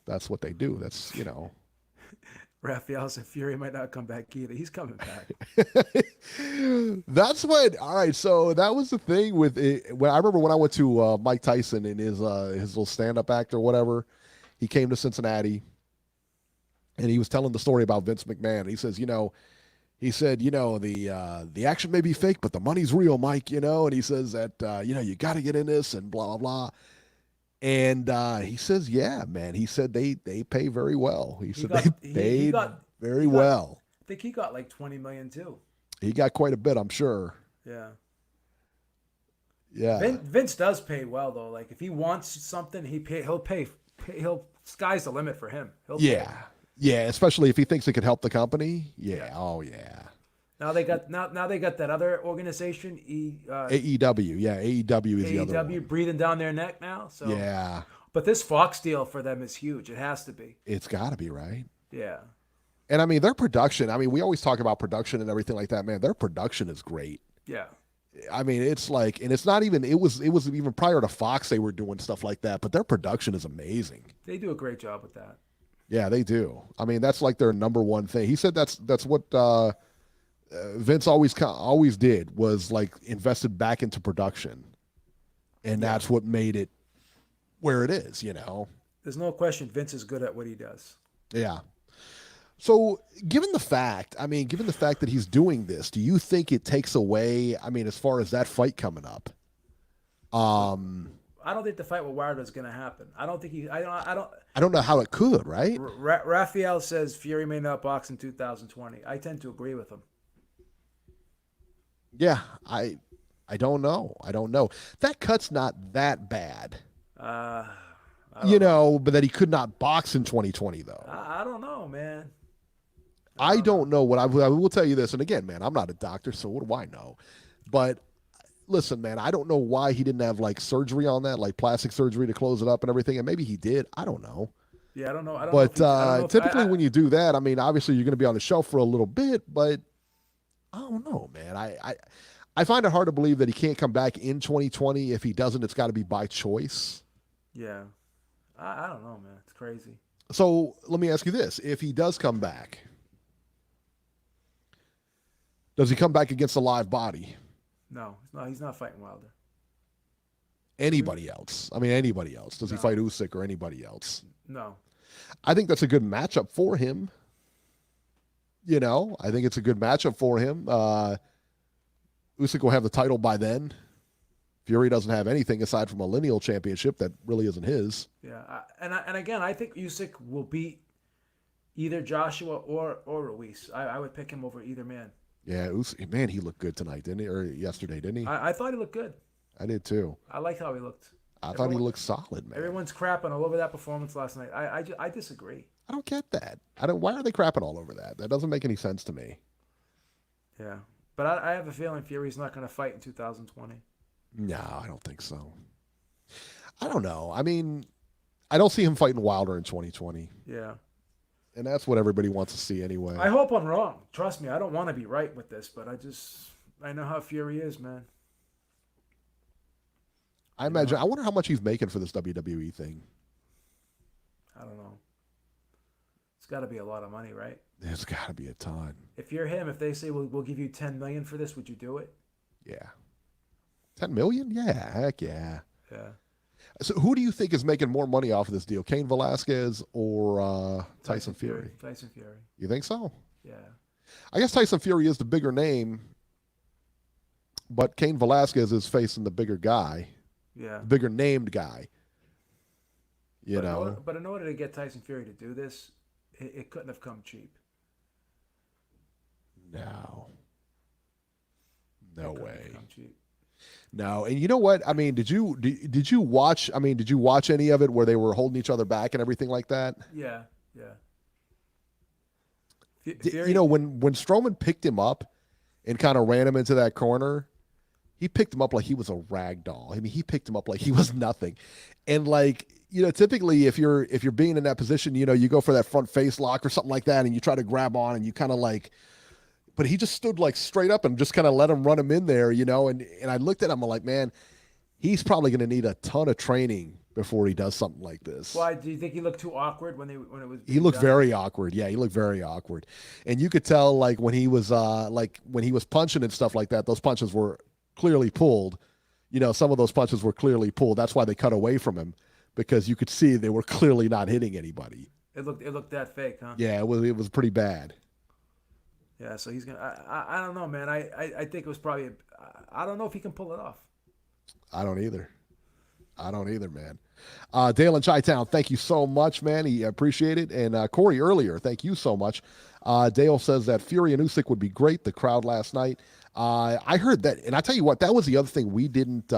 that's what they do. That's, Raphael said Fury might not come back either. He's coming back. That's what. All right, so that was the thing with it. When I remember when I went to Mike Tyson in his little stand-up act or whatever, he came to Cincinnati, and he was telling the story about Vince McMahon. He says, he said, the action may be fake, but the money's real, Mike, and he says that, you got to get in this and blah, blah, blah. And he says, yeah, man. He said they pay very well. He said they paid very well. I think he got like $20 million too. He got quite a bit, I'm sure. Yeah. Yeah. Vince does pay well though. Like if he wants something, sky's the limit for him. Yeah, especially if he thinks it could help the company. Yeah. Oh yeah. Now they got that other organization, AEW. Yeah, AEW is the other one. breathing down their neck now. So yeah. But this Fox deal for them is huge. It has to be. It's got to be, right? Yeah. And I mean, their production. I mean, we always talk about production and everything like that. Man, their production is great. Yeah. I mean, it's like, and it's not even. It was even prior to Fox. They were doing stuff like that, but their production is amazing. They do a great job with that. Yeah, they do. I mean, that's like their number one thing. He said that's what Vince always did, was like invested back into production, and that's what made it where it is. There's no question Vince is good at what he does. Yeah. So given the fact that he's doing this, do you think it takes away, I mean, as far as that fight coming up? I don't think the fight with Wilder is going to happen. I don't think I don't know how it could, right? Raphael says Fury may not box in 2020. I tend to agree with him. Yeah, I don't know. That cut's not that bad. But that he could not box in 2020 though. I don't know, man. I don't know what I will tell you this, and again, man, I'm not a doctor, so what do I know? But listen, man, I don't know why he didn't have like surgery on that, like plastic surgery to close it up and everything, and maybe he did. I don't know. Yeah, I don't know. But typically when you do that, I mean, obviously you're going to be on the shelf for a little bit, but I don't know, man. I find it hard to believe that he can't come back in 2020. If he doesn't, it's got to be by choice. Yeah. I don't know, man. It's crazy. So let me ask you this. If he does come back, does he come back against a live body? No, he's not fighting Wilder. Anybody else? I mean, anybody else? Does he fight Usyk or anybody else? No. I think that's a good matchup for him. I think it's a good matchup for him. Usyk will have the title by then. Fury doesn't have anything aside from a lineal championship that really isn't his. Yeah, and again, I think Usyk will beat either Joshua or Ruiz. I would pick him over either man. Yeah, Usyk, man, he looked good tonight, didn't he? Or yesterday, didn't he? I thought he looked good. I did too. I liked how he looked. I thought he looked solid, man. Everyone's crapping all over that performance last night. I disagree. I don't get that. Why are they crapping all over that? That doesn't make any sense to me. Yeah, but I have a feeling Fury's not going to fight in 2020. No, I don't think so. I don't know. I mean, I don't see him fighting Wilder in 2020. Yeah. And that's what everybody wants to see anyway. I hope I'm wrong. Trust me, I don't want to be right with this, but I know how Fury is, man. I wonder how much he's making for this WWE thing. I don't know. It's got to be a lot of money, right? There's got to be a ton. If you're him, if they say, we'll give you $10 million for this, would you do it? Yeah. 10 million? Yeah, heck yeah. Yeah. So who do you think is making more money off of this deal? Cain Velasquez or Tyson Fury? Tyson Fury. You think so? Yeah. I guess Tyson Fury is the bigger name, but Cain Velasquez is facing the bigger guy. Yeah. Bigger named guy. But in order to get Tyson Fury to do this, it couldn't have come cheap. No way. No, and you know what? I mean, did you watch? I mean, did you watch any of it where they were holding each other back and everything like that? Yeah. When Strowman picked him up and kind of ran him into that corner, he picked him up like he was a rag doll. I mean, he picked him up like he was nothing. And typically if you're being in that position, you go for that front face lock or something like that, and you try to grab on, and you kind of but he just stood straight up and just kind of let him run him in there, and I looked at him, I'm like, man, he's probably going to need a ton of training before he does something like this. Why? Do you think he looked too awkward when it was? He looked very awkward. Yeah, he looked very awkward, and you could tell when he was punching and stuff like that, those punches were clearly pulled. Some of those punches were clearly pulled. That's why they cut away from him, because you could see they were clearly not hitting anybody. It looked that fake, huh? Yeah, it was pretty bad. Yeah, so he's gonna. I don't know, man. I think it was probably. I don't know if he can pull it off. I don't either, man. Dale in Chi-Town, thank you so much, man. He appreciate it. And Corey earlier, thank you so much. Dale says that Fury and Usyk would be great. The crowd last night. I heard that, and I tell you what, that was the other thing we didn't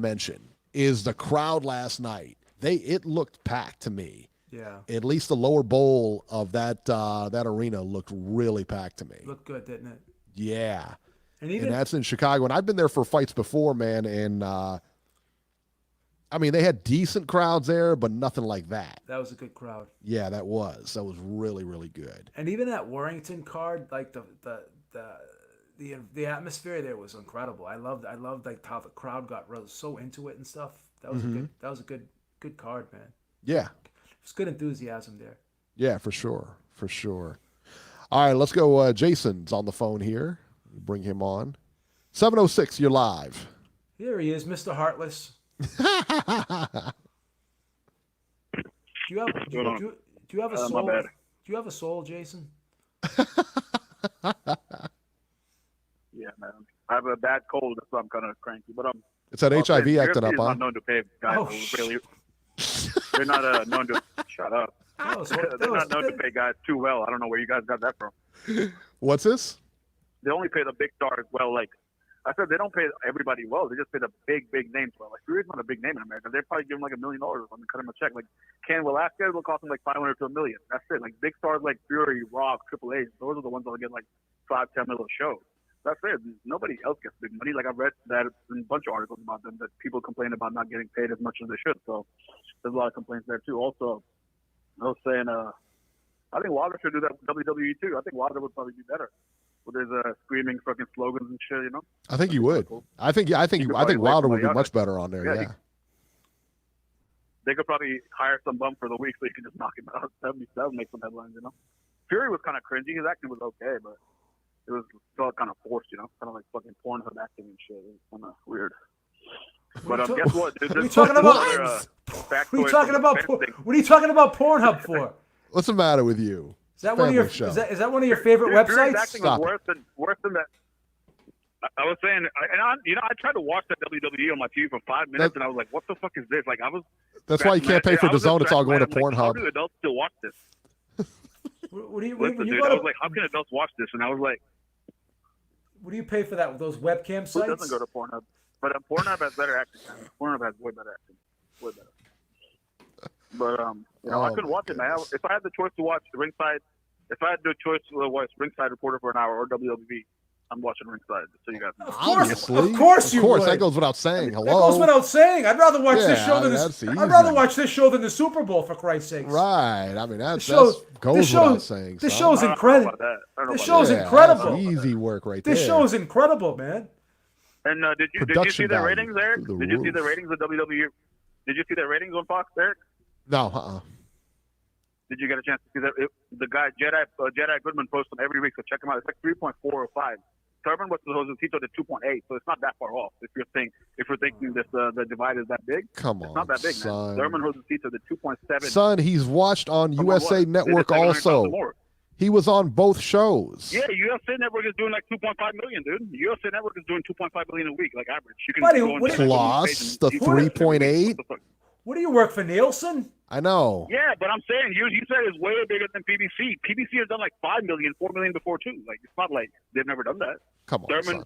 mention is the crowd last night. It looked packed to me. Yeah. At least the lower bowl of that arena looked really packed to me. Looked good, didn't it? Yeah. And that's in Chicago. And I've been there for fights before, man. And I mean, they had decent crowds there, but nothing like that. That was a good crowd. Yeah, that was really, really good. And even that Warrington card, like the atmosphere there was incredible. I loved like how the crowd got so into it and stuff. That was a good card, man. Yeah. There's good enthusiasm there. Yeah, for sure. All right, let's go. Jason's on the phone here. Bring him on. 706, you're live. Here he is, Mr. Heartless. Do you have a soul? Do you have a soul, Jason? Yeah, man. I have a bad cold, so I'm kind of cranky. But it's that HIV acting up, huh? Not known to pay guys who really. They're not known to shut up. They're not known to pay guys too well. I don't know where you guys got that from. What's this? They only pay the big stars well. Like I said, they don't pay everybody well. They just pay the big names well. Like Fury's not a big name in America. They're probably giving like $1 million or something, cut him a check. Like Conwell will cost him like $500 to $1 million. That's it. Like big stars like Fury, Rock, Triple H, those are the ones that get like $5-10 million shows. That's it. Nobody else gets big money. Like I've read that in a bunch of articles about them that people complain about not getting paid as much as they should. So there's a lot of complaints there too. Also, I was saying, I think Wilder should do that with WWE too. I think Wilder would probably be better. Well, there's screaming fucking slogans and shit, you know. I think he would. Cool. I think Wilder would be much better on there. Yeah. They could probably hire some bum for the week so you can just knock him out. That would make some headlines, you know. Fury was kind of cringy. His acting was okay, but it felt kind of forced, you know, kind of like fucking Pornhub acting and shit. It was kind of weird. But guess what? What are you talking about? What are you talking about Pornhub for? What's the matter with you? Is that one of your is that one of your favorite websites? Acting was worse than that. I was saying, I tried to watch that WWE on my TV for 5 minutes, and I was like, "What the fuck is this?" Like, That's why you can't pay for DAZN. It's all going to Pornhub. How do adults still watch this? Listen, dude, I was like, "How can adults watch this?" And I was like, "What do you pay for that? Those webcam sites?" Who doesn't go to Pornhub? But Pornhub has better acting. Pornhub has way better acting. Way better. But I couldn't watch it, man. If I had the choice to watch Ringside, if I had the choice to watch Ringside Reporter for an hour or WWE, I'm watching Ringside. So you guys know. Obviously, of course, that goes without saying. Hello, that goes without saying. I'd rather watch this show than I'd rather watch this show than the Super Bowl, for Christ's sake. Right. I mean, that goes without saying. This show's incredible. This show's incredible. Easy work right there. This show's incredible, man. And did you see the ratings, Eric? Did you see the ratings of WWE? Did you see the ratings on Fox, Eric? No. Did you get a chance to see that? The guy Jedi Goodman posts them every week, so check him out. It's like 3.4 or 5. Thurman was supposed to at 2.8, so it's not that far off. If you're thinking this the divide is that big, come on, it's not that big, son. Man. Thurman holds the at 2.7. Son, he's watched on USA Network also. He was on both shows. Yeah, USA Network is doing like 2.5 million, dude. USA Network is doing 2.5 million a week, like average. You can plus the 3.8. What do you work for, Nielsen? I know. Yeah, but I'm saying you said it's way bigger than PBC. PBC has done like 5 million, 4 million before too. Like it's not like they've never done that. Come on, Thurman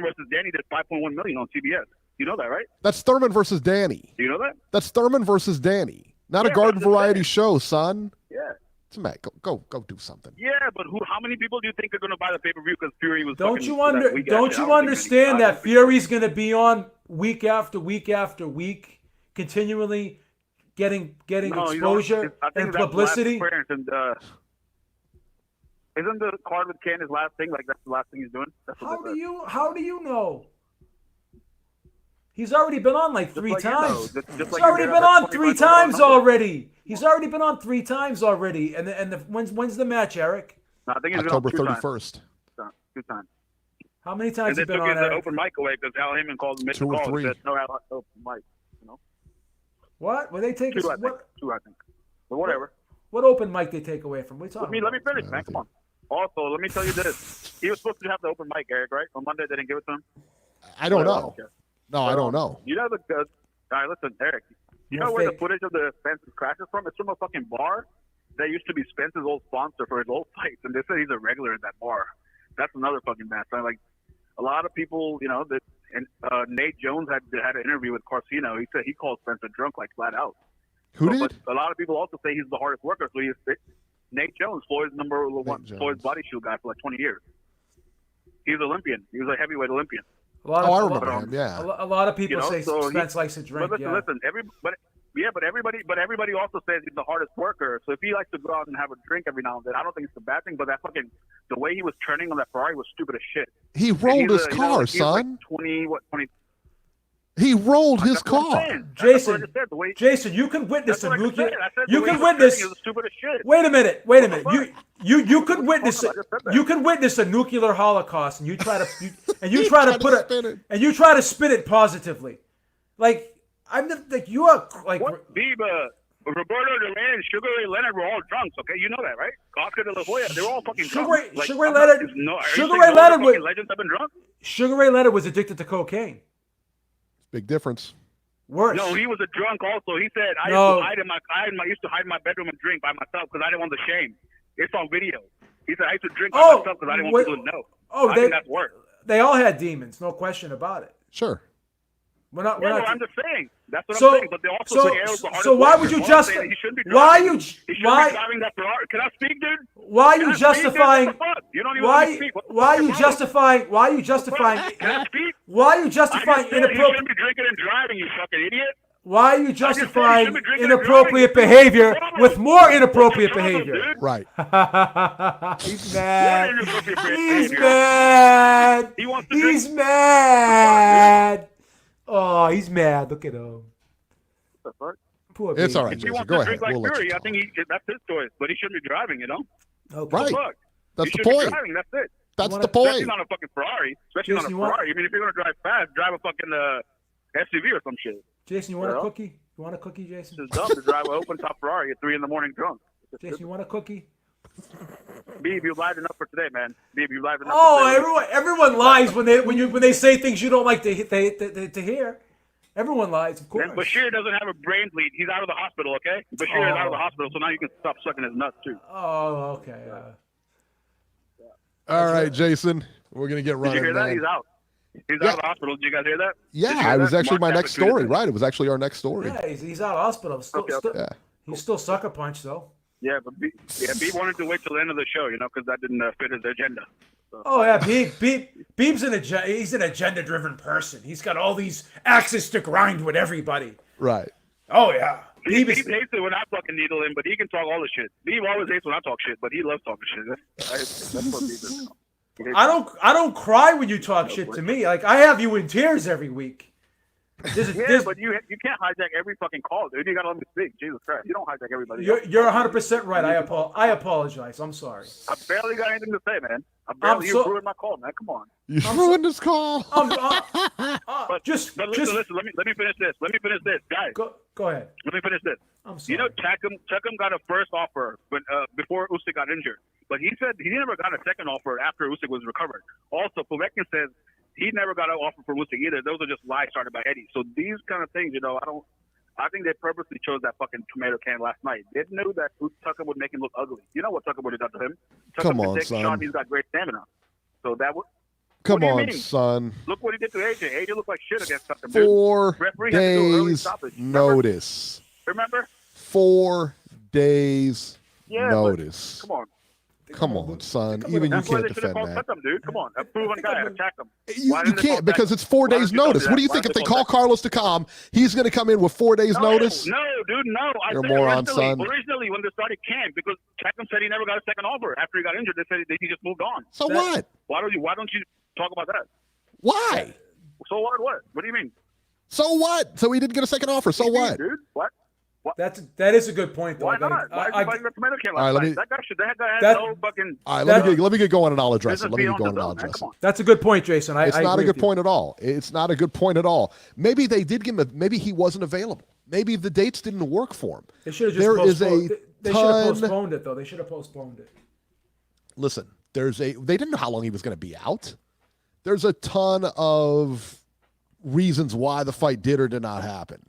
versus Danny did 5.1 million on CBS. You know that, right? That's Thurman versus Danny. Do you know that? That's Thurman versus Danny, not a garden variety show, son. Yeah. It's Matt. Go do something. Yeah, but how many people do you think are going to buy the pay-per-view because Fury was? Don't you understand that Fury's going to be on week after week after week, continually getting exposure and publicity? And, isn't the card with Ken his last thing? Like that's the last thing he's doing. How do you know? He's already been on like 3 times. He's already been on 3 times already. He's already been on 3 times already. And when's the match, Eric? No, I think it's October 31st. 2 times. How many times has he been on? And they took his open mic away because Al Heyman called him 2 or 3. No open mic. You know. What? Well, they take 2, I think. But whatever. What open mic they take away from? What are you talking let me finish, man. Come on. Also, let me tell you this. He was supposed to have the open mic, Eric, right? On Monday, they didn't give it to him. I don't Well, I know. don't care. No, I don't know. You know all right, listen, Eric. You know where the footage of the Spence's crash is from? It's from a fucking bar that used to be Spence's old sponsor for his old fights, and they said he's a regular in that bar. That's another fucking mess. Like a lot of people, you know, that and Nate Jones had an interview with Castillo. He said he called Spencer drunk, like flat out. Who did? But a lot of people also say he's the hardest worker. So Nate Jones, Floyd's number one, Floyd's body shield guy for like 20 years. He's an Olympian. He was a heavyweight Olympian. I remember him. Yeah. A lot of people say so Spence likes to drink. But listen, everybody also says he's the hardest worker. So if he likes to go out and have a drink every now and then, I don't think it's a bad thing. But the way he was turning on that Ferrari was stupid as shit. He rolled his car, son. Like 20. He rolled his car. Jason, you can witness a nuclear. You can witness. Wait a minute. You could witness it. You can witness a nuclear holocaust, and you try to spin it positively. Like you are like. Beeb, Roberto Duran and Sugar Ray Leonard were all drunks. Okay, you know that, right? Oscar De La Hoya, they were all fucking drunk. Sugar Ray Leonard. Sugar Ray Leonard was addicted to cocaine. Big difference. Worse. No, he was a drunk also. He said, I used to hide in my bedroom and drink by myself because I didn't want the shame. It's on video. He said, I used to drink by myself because I didn't want people to know. I think that's worse. They all had demons, no question about it. Sure. I'm just saying. That's what I'm saying. But they also say Errol's the hardest. So why would you justify? Why you? Why driving that Ferrari? Can I speak, dude? Why are you justifying? You don't even let me speak. Why are you justifying? Why are you justifying? Can I speak? Why are you justifying inappropriate? You shouldn't be drinking and driving, you fucking idiot. Why are you justifying inappropriate behavior with more inappropriate behavior? Right. He's mad. He's mad. He's mad. Oh, he's mad. Look at him. Poor it's all right, Jason. Jason. Go ahead. We'll I think that's his choice, but he shouldn't be driving, you know? Okay. Right. That's the point. point. Driving, that's it. That's the point. Especially on a fucking Ferrari. Especially on a Ferrari. I mean, if you're going to drive fast, drive a fucking SUV or some shit. Jason, you want a cookie? You want a cookie, Jason? It's dumb to drive an open-top Ferrari at 3 in the morning drunk. Jason, you want a cookie? Beeb, you lied enough for today, man. Beeb, you lied enough. Oh, everyone lies when they say things you don't like to hear. Everyone lies, of course. And Bashir doesn't have a brain bleed. He's out of the hospital, okay? Bashir is out of the hospital, so now you can stop sucking his nuts too. Oh, okay. All right, Jason. We're gonna get running. Did you hear that? Man. He's out. He's out of the hospital. Did you guys hear that? Yeah, it was actually my next story. Right, it was actually our next story. Yeah, he's out of hospital. He's still sucker punch though. Yeah, but Beeb wanted to wait till the end of the show, you know, because that didn't fit his agenda. So. Oh yeah, Beeb's he's an agenda-driven person. He's got all these axes to grind with everybody. Right. Oh yeah. Beeb hates it when I fucking needle him, but he can talk all the shit. Beeb always hates when I talk shit, but he loves talking shit. That's what Beeb is. I don't cry when you talk shit to me. Like I have you in tears every week. But you can't hijack every fucking call, dude. You gotta let me speak. Jesus Christ, you don't hijack everybody. You're 100% right. I apologize. I'm sorry. I barely got anything to say, man. You ruined my call, man. Come on. You ruined this call. Listen. Let me finish this, guys. Go ahead. Let me finish this. I'm sorry. You know, Chacum got a first offer before Usyk got injured, but he said he never got a second offer after Usyk was recovered. Also, Povetkin says he never got an offer for Usyk either. Those are just lies started by Eddie. So these kind of things, you know, I think they purposely chose that fucking tomato can last night. They knew that Tucker would make him look ugly. You know what Tucker would have done to him? Tucker Come on, take son. A shot, he's got great stamina. So that would. Come on, son. Look what he did to AJ. AJ looked like shit against Tucker. 4 days notice. Remember? 4 days notice. Come on. Come on, son. Even you can't defend that. Dude. Come on. A proven guy. Attack him. You can't because it's 4 daes notice. What do you think? If they call Carlos Takam, he's going to come in with 4 days notice? No, dude, no. You're a moron, son. Originally, when they started camp, because Takam said he never got a second offer after he got injured, they said he just moved on. So what? Why don't you talk about that? Why? So what? What do you mean? So what? So he didn't get a second offer. So what? Dude, what? That is a good point, though. Why not? Why is he the tomato can last night? That guy has no fucking. All right, let me get going and I'll address it. That's a good point, Jason. It's not a good point at all. It's not a good point at all. Maybe they did give him. Maybe he wasn't available. Maybe the dates didn't work for him. They should have just postponed. They should have postponed it, though. They should have postponed it. Listen, they didn't know how long he was going to be out. There's a ton of reasons why the fight did or did not happen,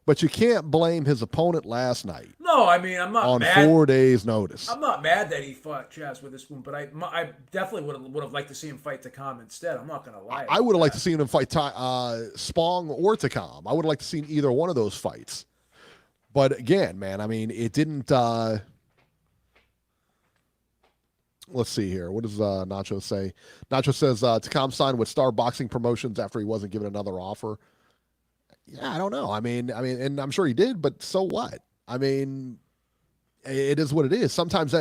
but you can't blame his opponent last night. No, I mean, I'm not on mad. 4 days notice. I'm not mad that he fought Chazz Witherspoon, but I definitely would have liked to see him fight Takam instead. I'm not going to lie. I would have liked to see him fight Spong or Takam. I would have liked to see either one of those fights. But again, man, I mean, it didn't. Let's see here. What does Nacho say? Nacho says Takam signed with Star Boxing Promotions after he wasn't given another offer. Yeah, I don't know. I mean, and I'm sure he did, but so what? I mean, it is what it is. Sometimes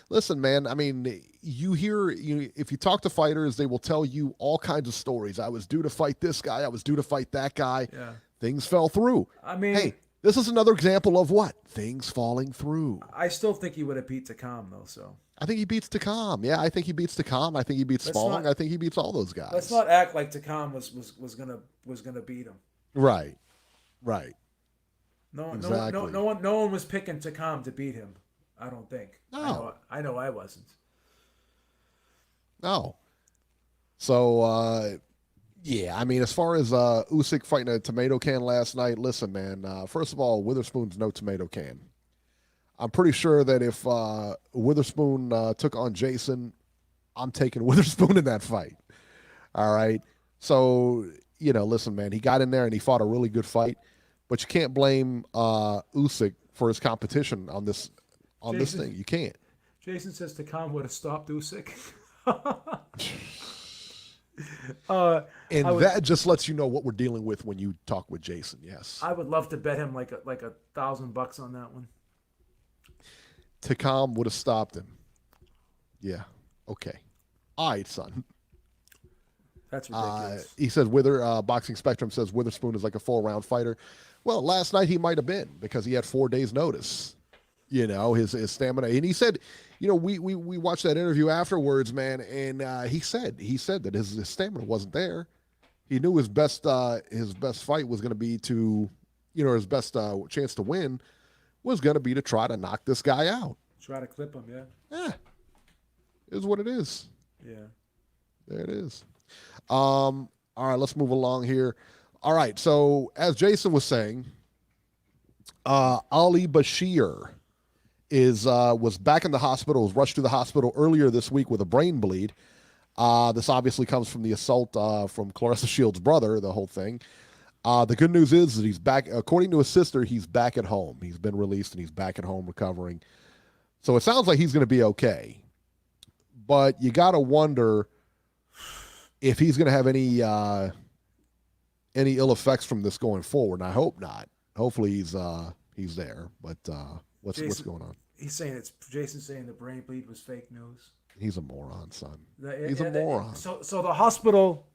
listen, man, I mean, if you talk to fighters, they will tell you all kinds of stories. I was due to fight this guy. I was due to fight that guy. Yeah. Things fell through. I mean, hey, this is another example of what? Things falling through. I still think he would have beat Takam, though, so. I think he beats Takam. Yeah, I think he beats Takam. I think he beats Spong. I think he beats all those guys. Let's not act like Takam was gonna beat him. Right. No, exactly. no one was picking Takam to beat him. I don't think. No. I know I wasn't. No. So, yeah, I mean, as far as Usyk fighting a tomato can last night, listen, man, first of all, Witherspoon's no tomato can. I'm pretty sure that if Witherspoon took on Jason, I'm taking Witherspoon in that fight. All right? So, listen, man, he got in there and he fought a really good fight, but you can't blame Usyk for his competition on this thing. You can't. Jason says Takam would have stopped Usyk. That just lets you know what we're dealing with when you talk with Jason. Yes, I would love to bet him like $1,000 on that one. Takam would have stopped him. Yeah. Okay. All right, son. That's ridiculous. He says Boxing Spectrum says Witherspoon is like a 4-round fighter. Well, last night he might have been because he had 4 days notice. His stamina, and he said, we watched that interview afterwards, man, and he said that his stamina wasn't there. He knew his best fight was going to be to, his best chance to win was going to be to try to knock this guy out. Try to clip him, yeah. Yeah, is what it is. Yeah, there it is. All right, let's move along here. All right, so as Jason was saying, Ali Bashir was back in the hospital, was rushed to the hospital earlier this week with a brain bleed. This obviously comes from the assault from Claressa Shields' brother, the whole thing. The good news is that he's back. According to his sister, he's back at home. He's been released and he's back at home recovering. So it sounds like he's going to be okay. But you got to wonder if he's going to have any ill effects from this going forward. And I hope not. Hopefully he's there. But what's going on? Jason's saying the brain bleed was fake news. He's a moron, son. He's a moron. So the hospital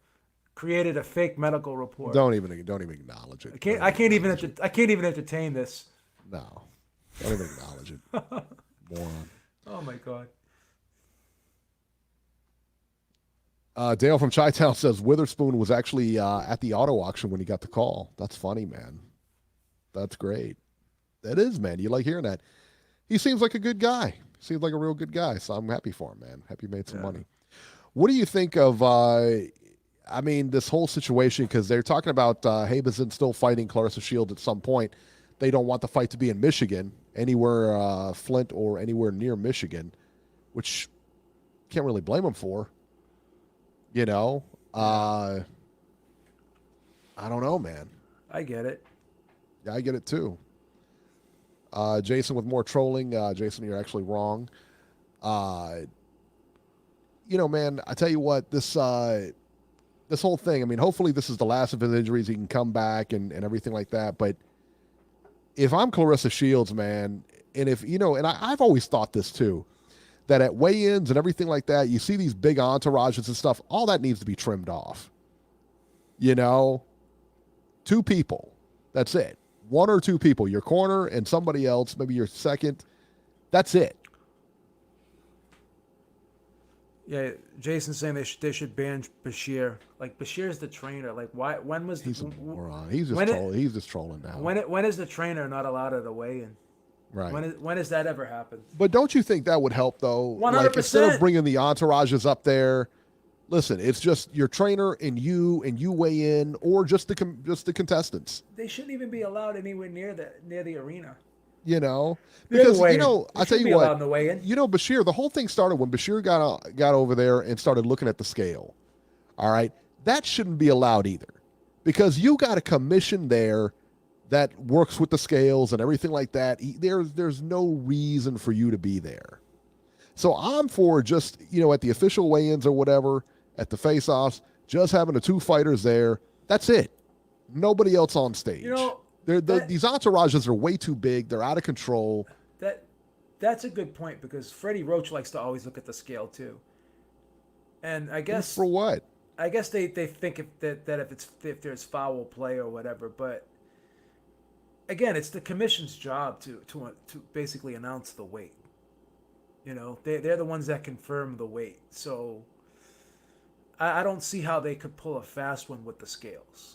created a fake medical report. Don't even acknowledge it. I can't even entertain this. No, don't even acknowledge it. Moron. Oh my God. Dale from Chi-Town says Witherspoon was actually at the auto auction when he got the call. That's funny, man. That's great. That is, man. You like hearing that. He seems like a good guy. Seems like a real good guy. So I'm happy for him, man. Happy he made some money. What do you think of, this whole situation? Because they're talking about Habazin still fighting Claressa Shields at some point. They don't want the fight to be in Michigan, anywhere Flint or anywhere near Michigan, which can't really blame them for. I don't know, man. I get it. Yeah, I get it too. Jason with more trolling. Jason, you're actually wrong. Man, I tell you what, this whole thing, hopefully this is the last of his injuries. He can come back and everything like that. But if I'm Claressa Shields, man, and if, and I've always thought this too, that at weigh-ins and everything like that, you see these big entourages and stuff, all that needs to be trimmed off. 2 people. That's it. 1 or 2 people, your corner and somebody else, maybe your second. That's it. Yeah, Jason's saying they should ban Bashir. Like, Bashir's the trainer. Like, why? When was he's a moron? He's just trolling now. When is the trainer not allowed at a weigh-in? Right. When has that ever happened? But don't you think that would help though? 100%. Like instead of bringing the entourages up there, listen, it's just your trainer and you weigh in, or just the contestants. They shouldn't even be allowed anywhere near the arena. You know, The other because way, you know, they I tell shouldn't you be allowed in what, the weigh-in. you know, Bashir. The whole thing started when Bashir got over there and started looking at the scale. All right, that shouldn't be allowed either, because you got a commission there that works with the scales and everything like that. There's no reason for you to be there. So I'm for just, you know, at the official weigh-ins or whatever, at the face-offs, just having the two fighters there. That's it. Nobody else on stage. You know, these entourages are way too big. They're out of control. That's a good point, because Freddie Roach likes to always look at the scale too. And I guess For what? I guess they think if there's foul play or whatever, but again, it's the commission's job to basically announce the weight. You know, they're the ones that confirm the weight. So I don't see how they could pull a fast one with the scales.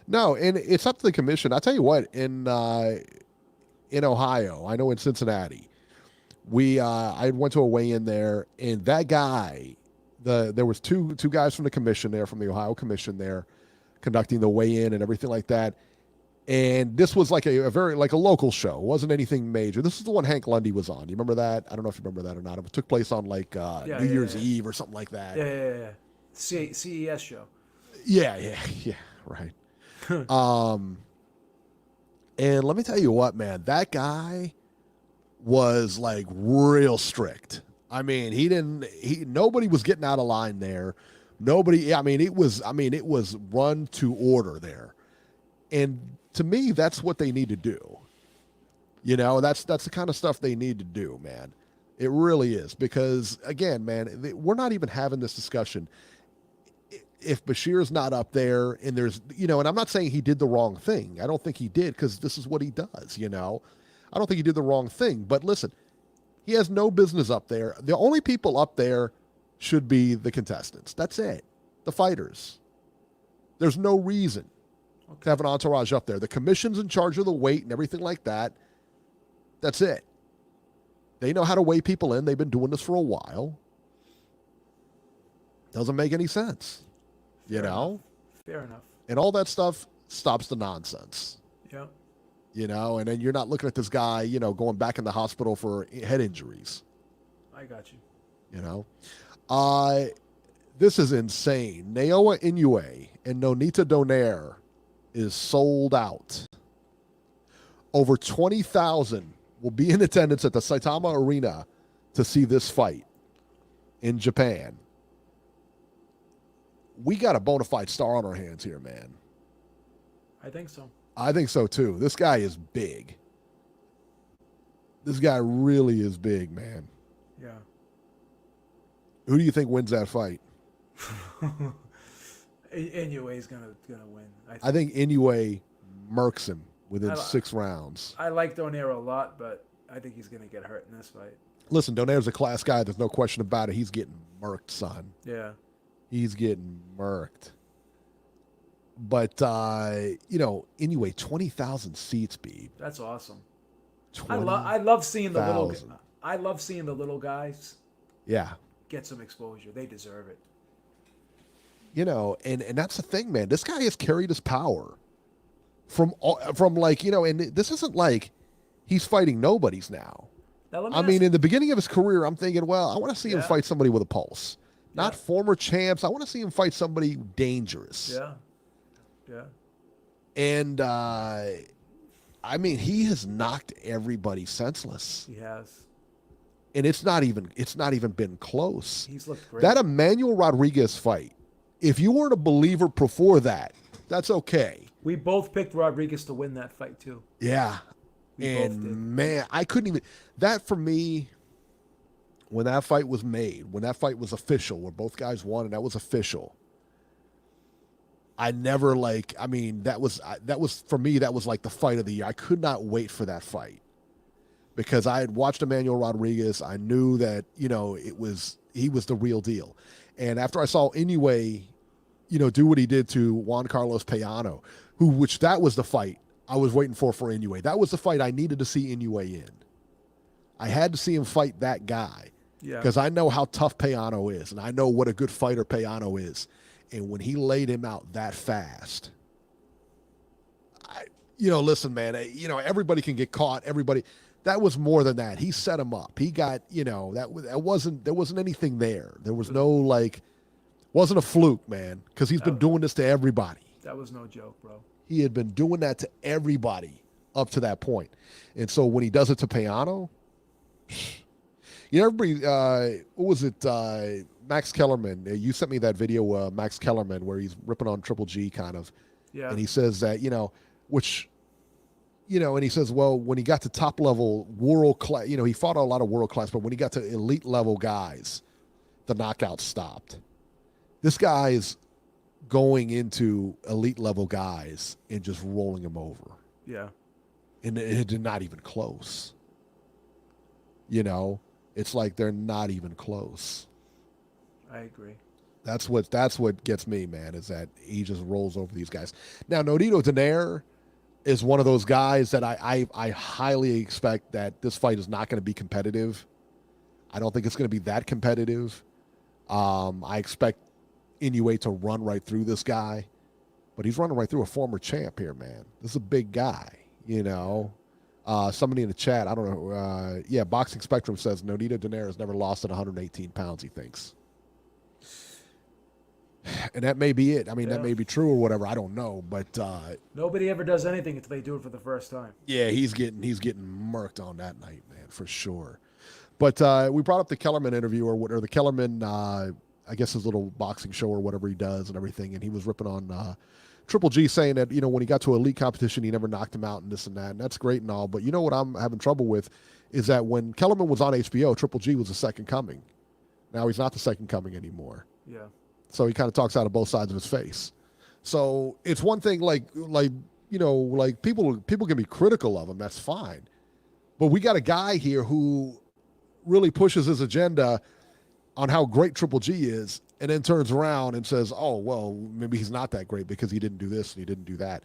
No, and it's up to the commission. I tell you what, in Ohio, I know in Cincinnati, I went to a weigh-in there, and that guy, there was two guys from the commission there, from the Ohio Commission there, conducting the weigh-in and everything like that. And this was like a very like a local show. It wasn't anything major. This is the one Hank Lundy was on. You remember that? I don't know if you remember that or not. It took place on like New Year's Eve or something like that. Yeah. CES show. Yeah, right. And let me tell you what, man, that guy was like real strict. I mean, nobody was getting out of line there. It was run to order there. And to me, that's what they need to do. You know, that's the kind of stuff they need to do, man. It really is. Because again, man, we're not even having this discussion if Bashir's not up there, and there's, you know, and I'm not saying he did the wrong thing. I don't think he did, because this is what he does, you know. I don't think he did the wrong thing. But listen, he has no business up there. The only people up there should be the contestants. That's it. The fighters. There's no reason to have an entourage up there. The commission's in charge of the weight and everything like that. That's it. They know how to weigh people in. They've been doing this for a while. Doesn't make any sense. You know? Fair enough. And all that stuff stops the nonsense. Yeah. You know, and then you're not looking at this guy, you know, going back in the hospital for head injuries. I got you. You know? This is insane. Naoya Inoue and Nonita Donaire is sold out. Over 20,000 will be in attendance at the Saitama Arena to see this fight in Japan. We got a bona fide star on our hands here, man. I think so. I think so too. This guy is big. This guy really is big, man. Yeah. Who do you think wins that fight? Inoue's gonna win. I think Inoue murks him within 6 rounds. I like Donaire a lot, but I think he's gonna get hurt in this fight. Listen, Donaire's a class guy. There's no question about it. He's getting murked, son. Yeah. He's getting murked. But, you know, anyway, 20,000 seats, Beeb. That's awesome. I love seeing the little. 20,000. I love seeing the little guys. Yeah. Get some exposure. They deserve it. You know, and that's the thing, man. This guy has carried his power from like, you know, and this isn't like he's fighting nobodies now. I mean, in the beginning of his career, I'm thinking, well, I want to see him fight somebody with a pulse. Not former champs. I want to see him fight somebody dangerous. Yeah. Yeah. And, I mean, he has knocked everybody senseless. He has. And it's not even been close. He's looked great. That Emmanuel Rodriguez fight, if you weren't a believer before that, that's okay. We both picked Rodriguez to win that fight too. Yeah. And man, I couldn't even, that for me, when that fight was made, when that fight was official, where both guys won and that was official, I never that was for me, that was like the fight of the year. I could not wait for that fight because I had watched Emmanuel Rodriguez. I knew that, you know, he was the real deal. And after I saw Inoue, you know, do what he did to Juan Carlos Payano, which that was the fight I was waiting for Inoue. That was the fight I needed to see Inoue in. I had to see him fight that guy. Yeah. Because I know how tough Peano is, and I know what a good fighter Peano is. And when he laid him out that fast, listen, man, everybody can get caught. Everybody, that was more than that. He set him up. He got, there wasn't anything there. There was no, wasn't a fluke, man, because he's been doing this to everybody. That was no joke, bro. He had been doing that to everybody up to that point. And so when he does it to Peano, everybody, what was it? Max Kellerman. You sent me that video, Max Kellerman, where he's ripping on Triple G kind of. Yeah. And he says that, and he says, well, when he got to top level world class, he fought a lot of world class, but when he got to elite level guys, the knockout stopped. This guy's going into elite level guys and just rolling them over. Yeah. And it's not even close. It's like they're not even close. I agree. That's what gets me, man, is that he just rolls over these guys. Now, Nonito Donaire is one of those guys that I highly expect that this fight is not going to be competitive. I don't think it's going to be that competitive. I expect Inoue to run right through this guy, but he's running right through a former champ here, man. This is a big guy, Somebody in the chat, I don't know. Boxing Spectrum says Nonito Donaire has never lost at 118 pounds, he thinks. And that may be it. I mean, that may be true or whatever. I don't know, but nobody ever does anything until they do it for the first time. Yeah, he's getting murked on that night, man, for sure. But we brought up the Kellerman interview or the Kellerman, I guess his little boxing show or whatever he does and everything, and he was ripping on Triple G, saying that when he got to elite competition, he never knocked him out and this and that, and that's great and all. But what I'm having trouble with is that when Kellerman was on HBO, Triple G was the second coming. Now he's not the second coming anymore. Yeah. So he kind of talks out of both sides of his face. So it's one thing, people can be critical of him. That's fine. But we got a guy here who really pushes his agenda on how great Triple G is, and then turns around and says, oh, well, maybe he's not that great because he didn't do this and he didn't do that.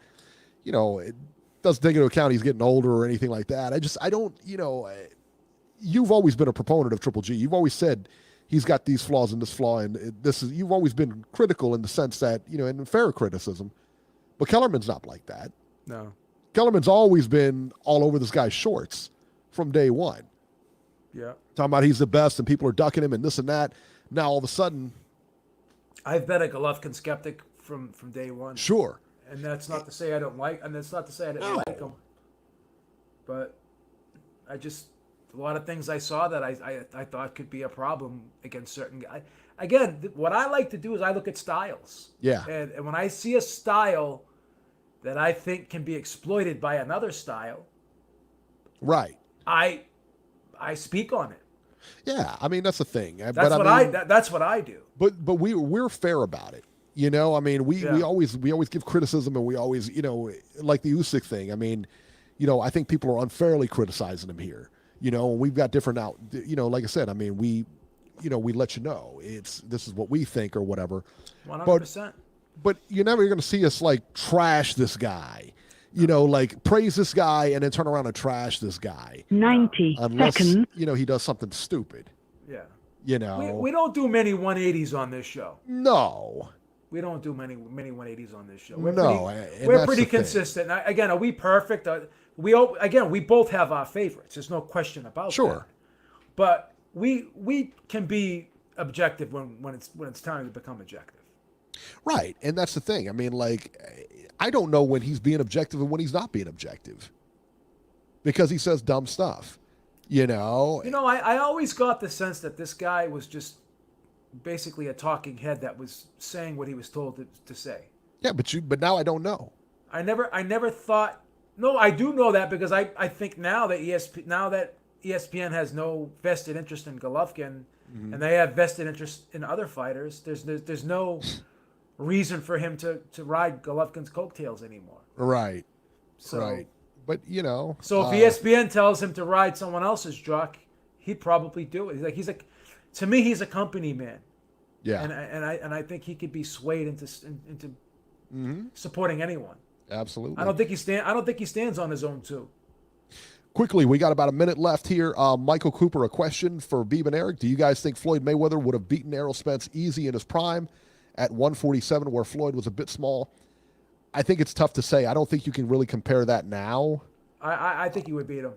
It doesn't take into account he's getting older or anything like that. I don't, you've always been a proponent of Triple G. You've always said he's got these flaws and this flaw, and you've always been critical in the sense that, and fair criticism. But Kellerman's not like that. No. Kellerman's always been all over this guy's shorts from day one. Yeah. Talking about he's the best and people are ducking him and this and that. Now all of a sudden, I've been a Golovkin skeptic from day one. Sure. And that's not to say I don't like, and that's not to say I didn't like him. But a lot of things I saw that I thought could be a problem against certain guys. Again, what I like to do is I look at styles. Yeah. And when I see a style that I think can be exploited by another style, right, I speak on it. Yeah, I mean that's the thing. That's what I do. But we're fair about it. We always give criticism, and we always like the Usyk thing. I mean, I think people are unfairly criticizing him here. We've got different like I said, I mean, we let you know this is what we think or whatever. 100%. But you're never going to see us trash this guy. Praise this guy and then turn around and trash this guy. 90 unless, seconds. He does something stupid. Yeah. We don't do many 180s on this show. No. We don't do many 180s on this show. We're pretty consistent. Again, are we perfect? We both have our favorites. There's no question about that. Sure. But we can be objective when it's time to become objective. Right, and that's the thing. I mean, I don't know when he's being objective and when he's not being objective, because he says dumb stuff. I always got the sense that this guy was just basically a talking head that was saying what he was told to say. Yeah, but now I don't know. I never thought. No, I do know that because I think now that ESPN has no vested interest in Golovkin, and they have vested interest in other fighters. There's no reason for him to ride Golovkin's coattails anymore. Right. So, right. But So if ESPN tells him to ride someone else's jock, he'd probably do it. To me, he's a company man. Yeah. And I think he could be swayed into supporting anyone. Absolutely. I don't think he stands on his own too. Quickly, we got about a minute left here. Michael Cooper, a question for Beeb and Eric. Do you guys think Floyd Mayweather would have beaten Errol Spence easy in his prime at 147 where Floyd was a bit small? I think it's tough to say. I don't think you can really compare that now. I think he would beat him.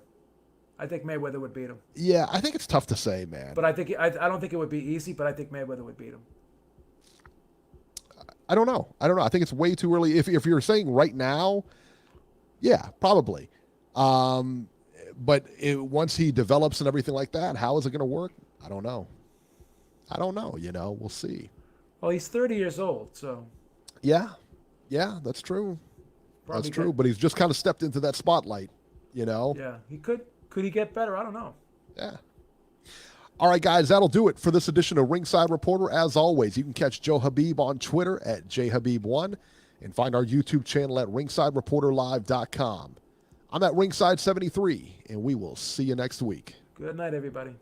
I think Mayweather would beat him. Yeah, I think it's tough to say, man. But I don't think it would be easy, but I think Mayweather would beat him. I don't know. I think it's way too early. If you're saying right now, yeah, probably. But once he develops and everything like that, how is it going to work? I don't know. We'll see. Well, he's 30 years old, so. Yeah, that's true. That's true. But he's just kind of stepped into that spotlight, Yeah, he could. Could he get better? I don't know. Yeah. All right, guys, that'll do it for this edition of Ringside Reporter. As always, you can catch Joe Habib on Twitter at jhabib1 and find our YouTube channel at ringsidereporterlive.com. I'm at Ringside73, and we will see you next week. Good night, everybody.